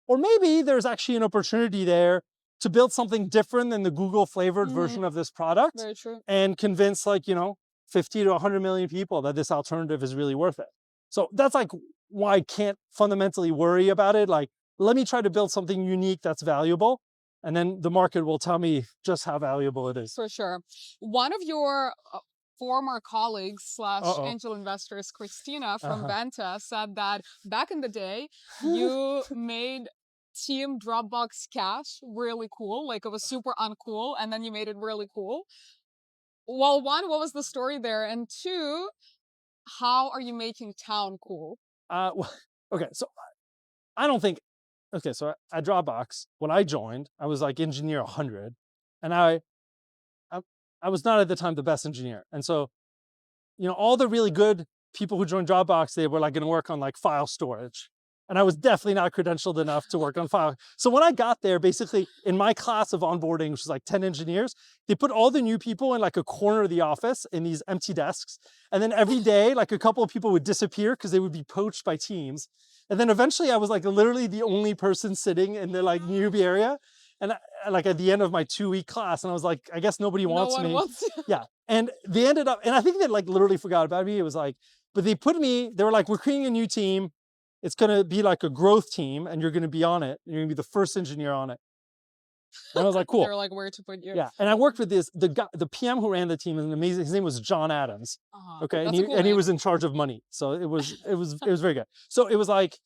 Or maybe there's actually an opportunity there to build something different than the Google flavored version of this product. Very true. And convince 50 to 100 million people that this alternative is really worth it. So that's like why I can't fundamentally worry about it. Like, let me try to build something unique that's valuable. And then the market will tell me just how valuable it is. For sure. One of your former colleagues slash Uh-oh. angel investors, Christina from Uh-huh. Vanta, said that back in the day, you made Team Dropbox Cash really cool. Like it was super uncool, and then you made it really cool. Well, one, what was the story there? And two, how are you making Town cool? Well, okay, so I don't think, okay, so at Dropbox, when I joined, I was like engineer 100, and I, I was not at the time the best engineer. And so, all the really good people who joined Dropbox, they were like going to work on like file storage. And I was definitely not credentialed enough to work on file. So when I got there, basically in my class of onboarding, which was like 10 engineers, they put all the new people in like a corner of the office in these empty desks. And then every day, like a couple of people would disappear because they would be poached by teams. And then eventually I was like literally the only person sitting in the like newbie area. And like at the end of my 2-week class, and I was like, I guess nobody wants me. No one wants you. Yeah. And they ended up, and I think they like literally forgot about me. It was like, but they were like, we're creating a new team. It's going to be like a growth team, and you're going to be on it. You're going to be the first engineer on it. And I was like, cool. They're like, where to put you? Yeah. And I worked with the PM who ran the team is an amazing, his name was John Adams. Okay. That's And, a cool he name. was in charge of money. So it was very good. So it was like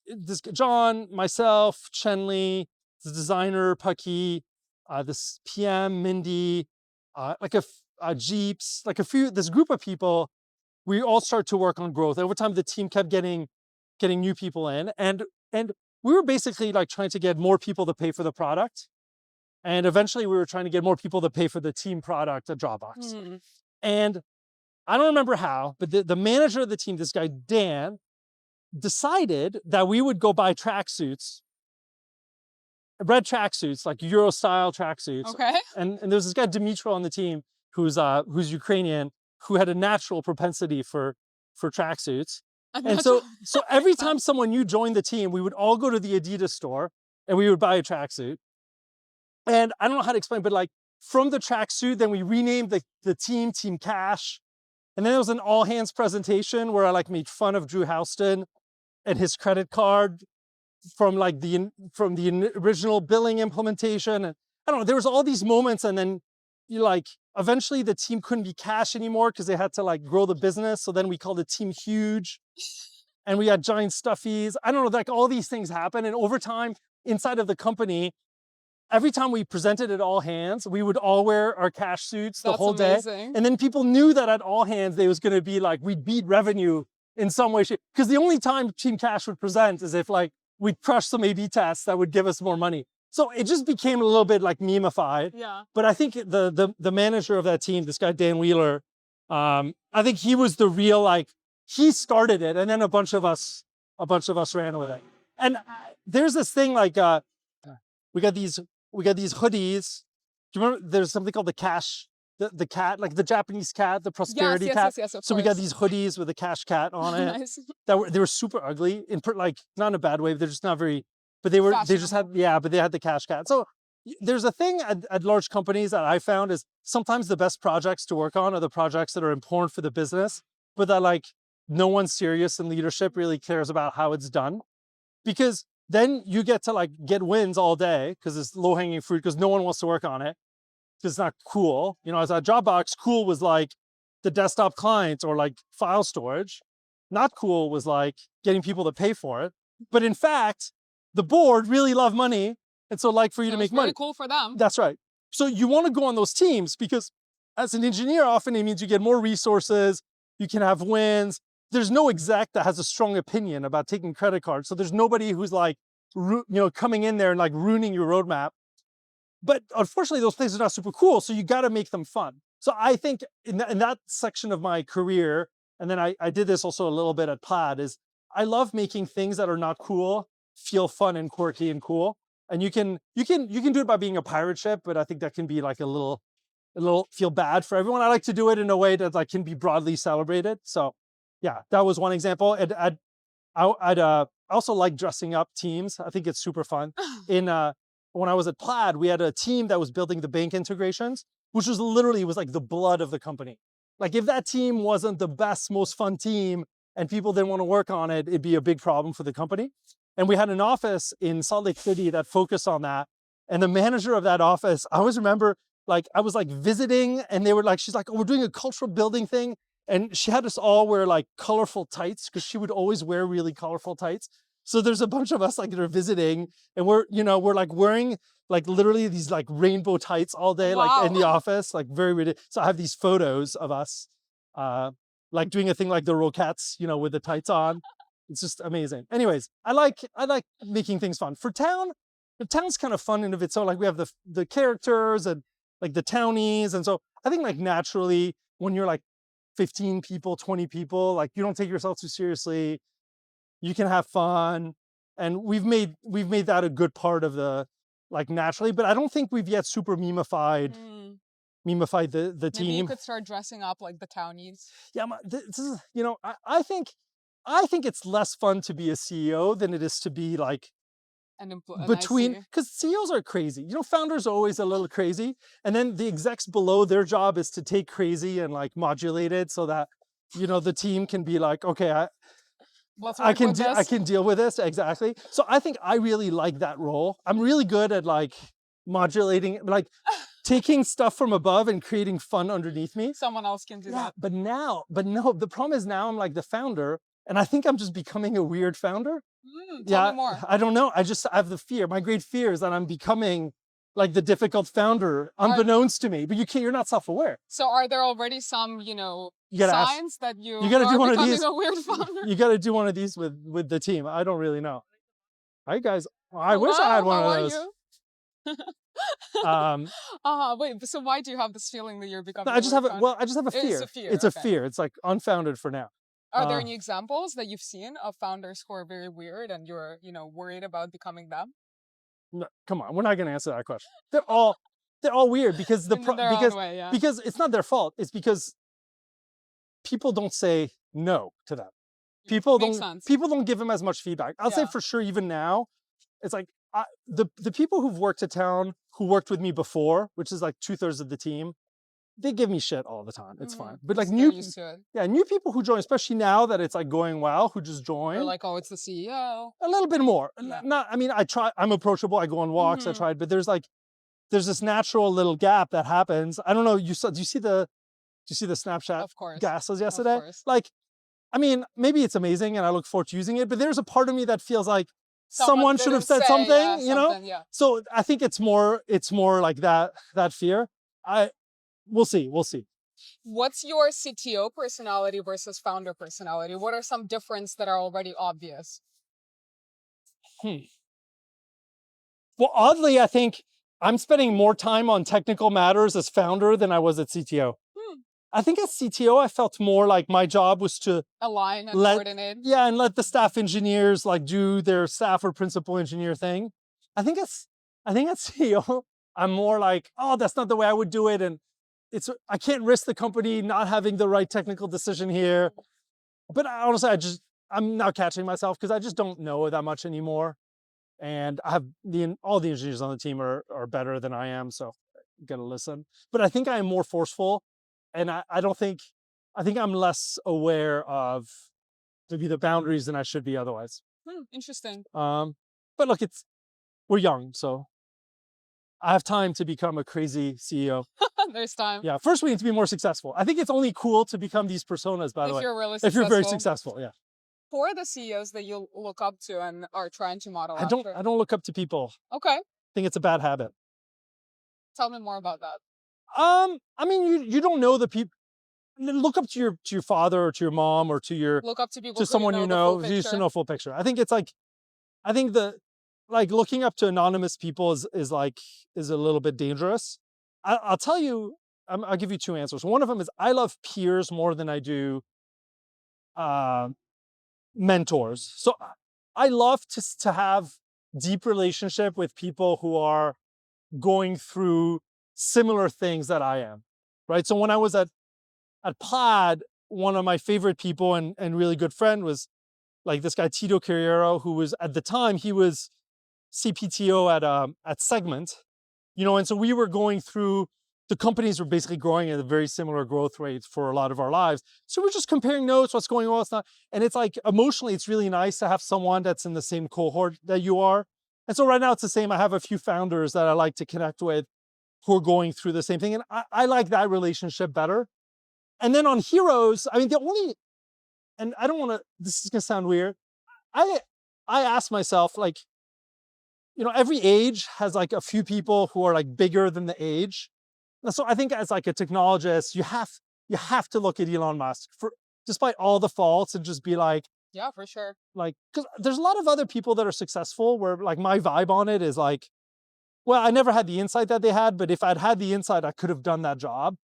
this John, myself, Chenli, the designer, Pucky, this PM, Mindy, like Jeeps, like this group of people, we all start to work on growth. Over time, the team kept getting new people in, and we were basically like trying to get more people to pay for the product. And eventually we were trying to get more people to pay for the team product at Dropbox. And I don't remember how, but the manager of the team, this guy, Dan, decided that we would go buy tracksuits, red tracksuits, like Euro style tracksuits. Okay. And there's this guy, Dimitro, on the team who's Ukrainian, who had a natural propensity for tracksuits. And so every time someone new joined the team, we would all go to the Adidas store and we would buy a tracksuit. And I don't know how to explain, but like from the tracksuit, then we renamed the team Team Cash. And then there was an all hands presentation where I like made fun of Drew Houston and his credit card from like the original billing implementation. And I don't know, there was all these moments, and then eventually the team couldn't be Cash anymore because they had to like grow the business. So then we called the team Huge, and we had giant stuffies. I don't know, like all these things happen. And over time inside of the company, every time we presented at all hands, we would all wear our Cash suits the whole day. And then people knew that at all hands, they was going to be like, we'd beat revenue in some way, shape. Because the only time Team Cash would present is if like we'd crush some A/B tests that would give us more money. So it just became a little bit like meme-ified. Yeah. But I think the manager of that team, this guy, Dan Wheeler, I think he was the real, like, he started it, and then a bunch of us ran with it. And there's this thing like, we got these hoodies. Do you remember there's something called the Cash, the cat, like the Japanese cat, the prosperity cat? Yes, so we got these hoodies with a Cash cat on it. Nice. They were super ugly, like not in a bad way, they're just not very, but they just had the Cash cat. So there's a thing at large companies that I found is sometimes the best projects to work on are the projects that are important for the business, but that like no one serious in leadership really cares about how it's done. Because then you get to like get wins all day because it's low hanging fruit because no one wants to work on it because it's not cool. As a Dropbox, cool was like the desktop client or like file storage. Not cool was like getting people to pay for it. But in fact, the board really loved money. And so like for you to make money. Very cool for them. That's right. So you want to go on those teams because as an engineer, often it means you get more resources, you can have wins. There's no exec that has a strong opinion about taking credit cards. So there's nobody who's like, coming in there and like ruining your roadmap. But unfortunately, those things are not super cool. So you got to make them fun. So I think in that section of my career, and then I did this also a little bit at Plaid, is I love making things that are not cool feel fun and quirky and cool. And you can do it by being a pirate ship, but I think that can be like a little feel bad for everyone. I like to do it in a way that like can be broadly celebrated. So yeah, that was one example. And I also like dressing up teams. I think it's super fun. When I was at Plaid, we had a team that was building the bank integrations, which was like the blood of the company. Like if that team wasn't the best, most fun team and people didn't want to work on it, it'd be a big problem for the company. And we had an office in Salt Lake City that focused on that. And the manager of that office, I always remember like I was like visiting, and they were like, she's like, oh, we're doing a cultural building thing. And she had us all wear like colorful tights because she would always wear really colorful tights. So there's a bunch of us like that are visiting, and we're like wearing like literally these like rainbow tights all day, like in the office, like very ridiculous. So I have these photos of us, like doing a thing like the Roquettes, with the tights on. It's just amazing. Anyways, I like making things fun. For town, the town's kind of fun in of its own. Like we have the characters and like the townies, and so I think like naturally when you're like 15 people, 20 people, like you don't take yourself too seriously. You can have fun, and we've made that a good part of the like naturally. But I don't think we've yet super memeified the team. Maybe you could start dressing up like the townies. Yeah, this is, I think it's less fun to be a CEO than it is to be like between, because CEOs are crazy. Founders are always a little crazy, and then the execs below, their job is to take crazy and like modulate it so that the team can be like, okay, I can deal with this. Exactly. So I think I really like that role. I'm really good at like modulating, like taking stuff from above and creating fun underneath me. Someone else can do that. But no, the problem is now I'm like the founder, and I think I'm just becoming a weird founder. Tell me more. I don't know. I have the fear. My great fear is that I'm becoming like the difficult founder, unbeknownst to me. But you're not self-aware. So are there already some, signs that you gotta do one becoming of these. A weird founder? You got to do one of these with the team. I don't really know. Hi guys. I wish I had one of those. Wait. So why do you have this feeling that you're becoming? I just have a fear. It's a fear. It's like unfounded for now. Are there any examples that you've seen of founders who are very weird and you're, worried about becoming them? No, come on, we're not going to answer that question. They're all weird because because it's not their fault. It's because people don't say no to them. People don't give them as much feedback. I'll say for sure, even now, it's like the people who've worked at Town, who worked with me before, which is like 2/3 of the team, they give me shit all the time. It's fine. But like new people who join, especially now that it's like going well, who just join. They're like, oh, it's the CEO. A little bit more. Yeah. I try, I'm approachable. I go on walks. I tried, but there's this natural little gap that happens. I don't know. Do you see the Snapchat gases yesterday? Like, maybe it's amazing and I look forward to using it, but there's a part of me that feels like someone should have said something, Yeah. So I think it's more like that fear. We'll see. What's your CTO personality versus founder personality? What are some differences that are already obvious? Well, oddly, I think I'm spending more time on technical matters as founder than I was at CTO. I think as CTO, I felt more like my job was to align and coordinate. Yeah, and let the staff engineers like do their staff or principal engineer thing. I think as CEO, I'm more like, oh, that's not the way I would do it, and I can't risk the company not having the right technical decision here. But honestly, I'm now catching myself because I just don't know that much anymore. And I have all the engineers on the team are better than I am, so I gotta listen. But I think I am more forceful, and I think I'm less aware of maybe the boundaries than I should be otherwise. Interesting. But look, we're young, so I have time to become a crazy CEO. There's time. Yeah, first we need to be more successful. I think it's only cool to become these personas, by the way. If you're very successful, yeah. Who are the CEOs that you look up to and are trying to model I don't look up to people. Okay. I think it's a bad habit. Tell me more about that. You don't know the people. Look up to your father or to your mom or look up to people to someone you know. You used to know full picture. I think looking up to anonymous people is a little bit dangerous. I'll tell you. I'll give you two answers. One of them is I love peers more than I do mentors. So I love to have deep relationship with people who are going through similar things that I am, right? So when I was at Plaid, one of my favorite people and really good friend was like this guy Tito Carriero, who was at the time he was CPTO at Segment, and so we were going through. The companies were basically growing at a very similar growth rate for a lot of our lives. So we're just comparing notes, what's going on, what's not. And it's like, emotionally, it's really nice to have someone that's in the same cohort that you are. And so right now it's the same. I have a few founders that I like to connect with who are going through the same thing. And I like that relationship better. And then on heroes, I mean, and I don't want to, this is going to sound weird. I ask myself, like, every age has like a few people who are like bigger than the age. And so I think as like a technologist, you have to look at Elon Musk despite all the faults and just be like, yeah, for sure. Like, because there's a lot of other people that are successful where like my vibe on it is like, well, I never had the insight that they had, but if I'd had the insight, I could have done that job.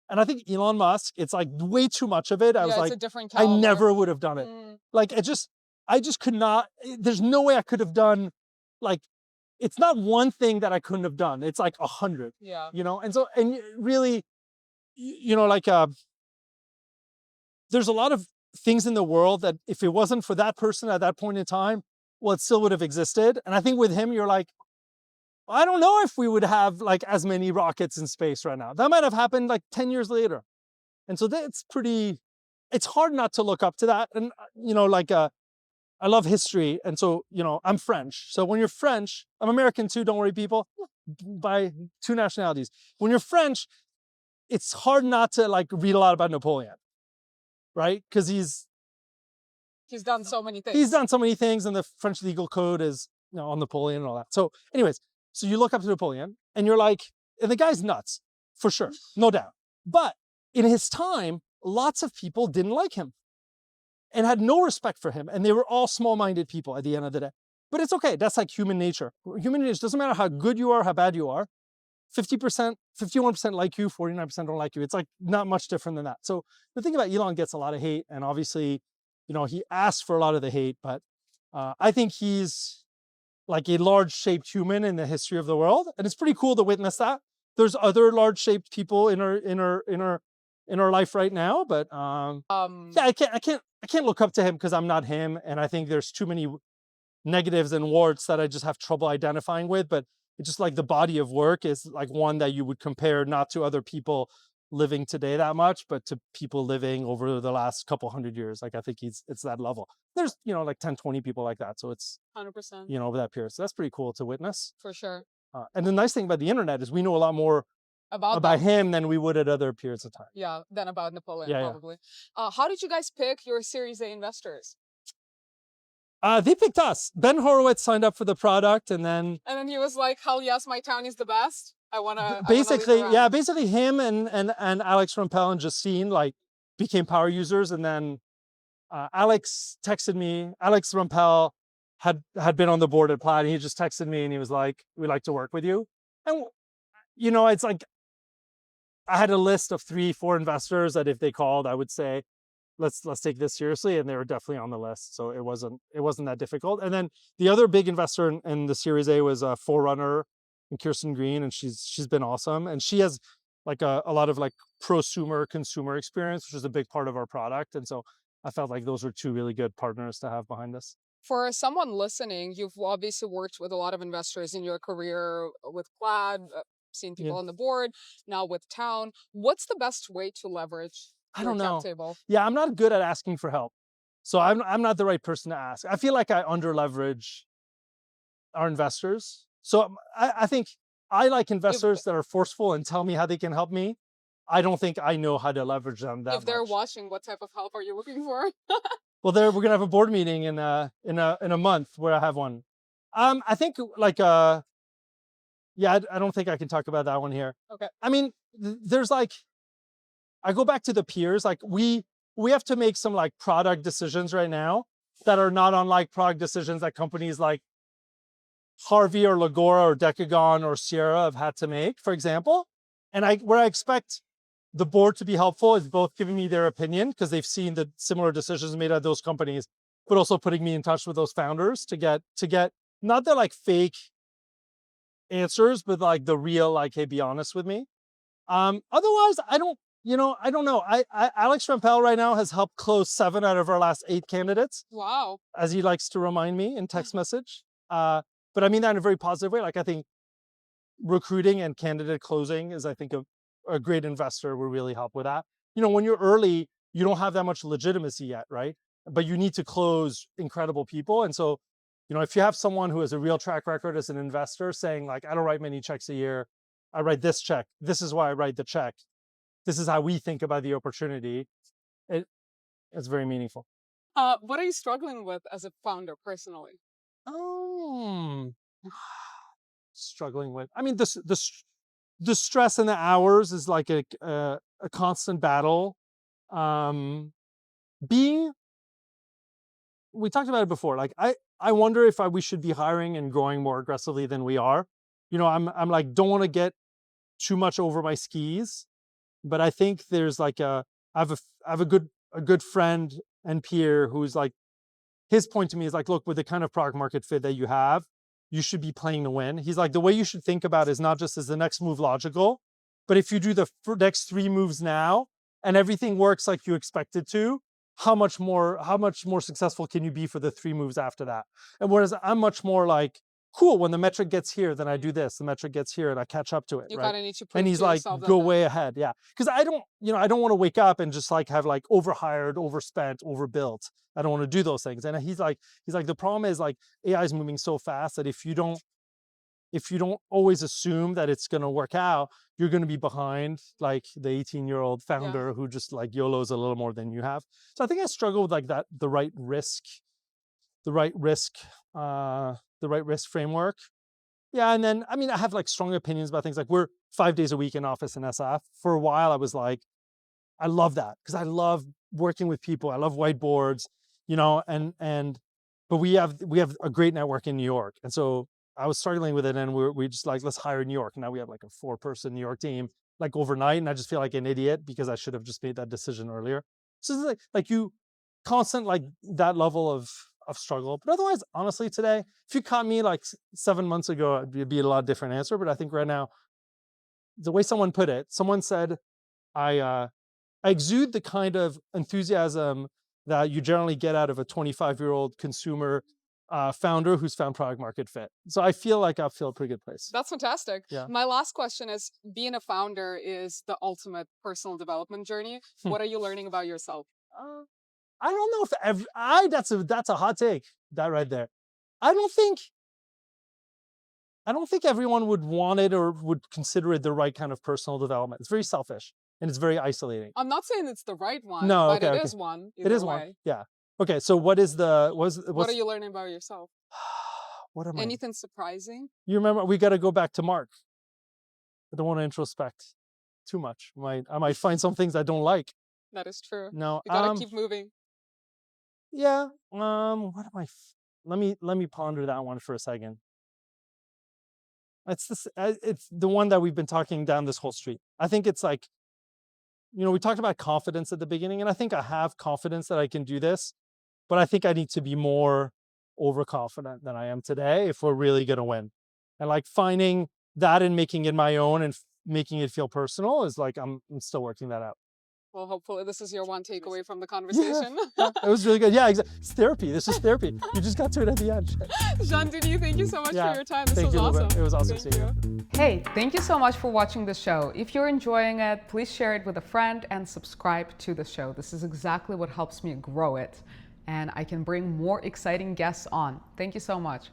And I think Elon Musk, it's like way too much of it. I was like, a different I caliber. never would have done it. Like, I just could not, there's no way I could have done, like, it's not one thing that I couldn't have done. It's like 100, And so, and really, like, there's a lot of things in the world that if it wasn't for that person at that point in time, well, it still would have existed. And I think with him, you're like, I don't know if we would have like as many rockets in space right now. That might have happened like 10 years later. And so it's hard not to look up to that. And, I love history. And so, I'm French. So when you're French, I'm American too, don't worry, people, by 2 nationalities. When you're French, it's hard not to like read a lot about Napoleon, right? Because he's done so many things. He's done so many things, and the French legal code is, on Napoleon and all that. So anyways, so you look up to Napoleon and you're like, and the guy's nuts, for sure, no doubt. But in his time, lots of people didn't like him and had no respect for him. And they were all small-minded people at the end of the day. But it's okay. That's like human nature. Human nature doesn't matter how good you are, how bad you are. 50%, 51% like you, 49% don't like you. It's like not much different than that. So the thing about Elon gets a lot of hate, and obviously, he asks for a lot of the hate, but I think he's like a large-shaped human in the history of the world, and it's pretty cool to witness that. There's other large-shaped people in our life right now, but yeah, I can't look up to him because I'm not him, and I think there's too many negatives and warts that I just have trouble identifying with. But it's just like the body of work is like one that you would compare not to other people living today that much, but to people living over the last couple 100 years. Like I think it's that level. There's like 10, 20 people like that, so it's 100%. Over that period. So that's pretty cool to witness. For sure. And the nice thing about the internet is we know a lot more about him than we would at other periods of time. Yeah, than about Napoleon, probably. Yeah. How did you guys pick your Series A investors? They picked us. Ben Horowitz signed up for the product, and then he was like, "Hell yes, my town is the best. I wanna." Basically, him and Alex Rampell and Justine like became power users, and then Alex texted me. Alex Rampell had been on the board at Plaid, and he just texted me, and he was like, "We'd like to work with you." And it's like I had a list of 3-4 investors that if they called, I would say, let's take this seriously, and they were definitely on the list. So it wasn't that difficult. And then the other big investor in the Series A was Forerunner and Kirsten Green, and she's been awesome, and she has like a lot of like prosumer consumer experience, which is a big part of our product. And so I felt like those were 2 really good partners to have behind us. For someone listening, you've obviously worked with a lot of investors in your career with Plaid, seen people on the board, now with Town. What's the best way to leverage I don't know. cap table? Yeah, I'm not good at asking for help. So I'm not the right person to ask. I feel like I under leverage our investors. So I think I like investors that are forceful and tell me how they can help me. I don't think I know how to leverage them that much. If they're watching, what type of help are you looking for? Well, we're gonna have a board meeting in a month where I have one. I think like yeah, I don't think I can talk about that one here. Okay. I mean, there's like, I go back to the peers. Like we have to make some like product decisions right now that are not unlike product decisions that companies like Harvey or Lagora or Decagon or Sierra have had to make, for example. And where I expect the board to be helpful is both giving me their opinion because they've seen the similar decisions made at those companies, but also putting me in touch with those founders to get not the like fake answers, but like the real, like, hey, be honest with me. Otherwise, I don't know. Alex Rampell right now has helped close 7 out of our last 8 candidates. Wow. As he likes to remind me in text message. But I mean that in a very positive way. Like I think recruiting and candidate closing is, I think, a great investor will really help with that. When you're early, you don't have that much legitimacy yet, right? But you need to close incredible people. And so, if you have someone who has a real track record as an investor saying like, I don't write many checks a year, I write this check. This is why I write the check. This is how we think about the opportunity. It's very meaningful. What are you struggling with as a founder personally? Struggling with. I mean, the stress and the hours is like a constant battle. We talked about it before. Like I wonder if we should be hiring and growing more aggressively than we are. You know, I'm like, don't want to get too much over my skis, but I think there's like I have a good friend and peer who's like, his point to me is like, look, with the kind of product market fit that you have, you should be playing to win. He's like, the way you should think about it is not just as the next move logical, but if you do the next 3 moves now and everything works like you expect it to, how much more successful can you be for the 3 moves after that? And whereas I'm much more like, cool, when the metric gets here, then I do this. The metric gets here and I catch up to it. You right? kind of need to prove And he's to like, yourself go that way ahead. Yeah. Because I don't want to wake up and just like have like overhired, overspent, overbuilt. I don't want to do those things. And he's like, the problem is like AI is moving so fast that if you don't always assume that it's going to work out, you're going to be behind like the 18-year-old founder who just like YOLOs a little more than you have. So I think I struggle with like that, the right risk framework. Yeah. And then, I mean, I have like strong opinions about things like we're 5 days a week in office in SF. For a while, I was like, I love that because I love working with people. I love whiteboards, you know, but we have a great network in New York. And so I was struggling with it and we just like, let's hire New York. Now we have like a 4-person New York team like overnight. And I just feel like an idiot because I should have just made that decision earlier. So it's like you constant like that level of struggle. But otherwise, honestly, today, if you caught me like 7 months ago, it'd be a lot different answer. But I think right now, the way someone put it, someone said, I exude the kind of enthusiasm that you generally get out of a 25-year-old consumer founder who's found product market fit. So I feel like I feel a pretty good place. That's fantastic. Yeah. My last question is, being a founder is the ultimate personal development journey. What are you learning about yourself? I don't know if that's a hot take, that right there. I don't think everyone would want it or would consider it the right kind of personal development. It's very selfish and it's very isolating. I'm not saying it's the right one, No, but okay, it okay. is one. It is one. Yeah. Okay. So what are you learning about yourself? What am Anything surprising? You remember, we got to go back to Mark. I don't want to introspect too much. I might find some things I don't like. That is true. No. You gotta keep moving. Yeah. What am I? Let me ponder that one for a second. It's the one that we've been talking down this whole street. I think it's like, you know, we talked about confidence at the beginning, and I think I have confidence that I can do this, but I think I need to be more overconfident than I am today if we're really going to win. And like finding that and making it my own and making it feel personal is like, I'm still working that out. Well, hopefully this is your one takeaway from the conversation. Yeah, it was really good. Yeah, exactly. It's therapy. This is therapy. You just got to it at the end. Jean-Denis, thank you so much for your time. This was awesome. It was awesome seeing you. Hey, thank you so much for watching the show. If you're enjoying it, please share it with a friend and subscribe to the show. This is exactly what helps me grow it, and I can bring more exciting guests on. Thank you so much.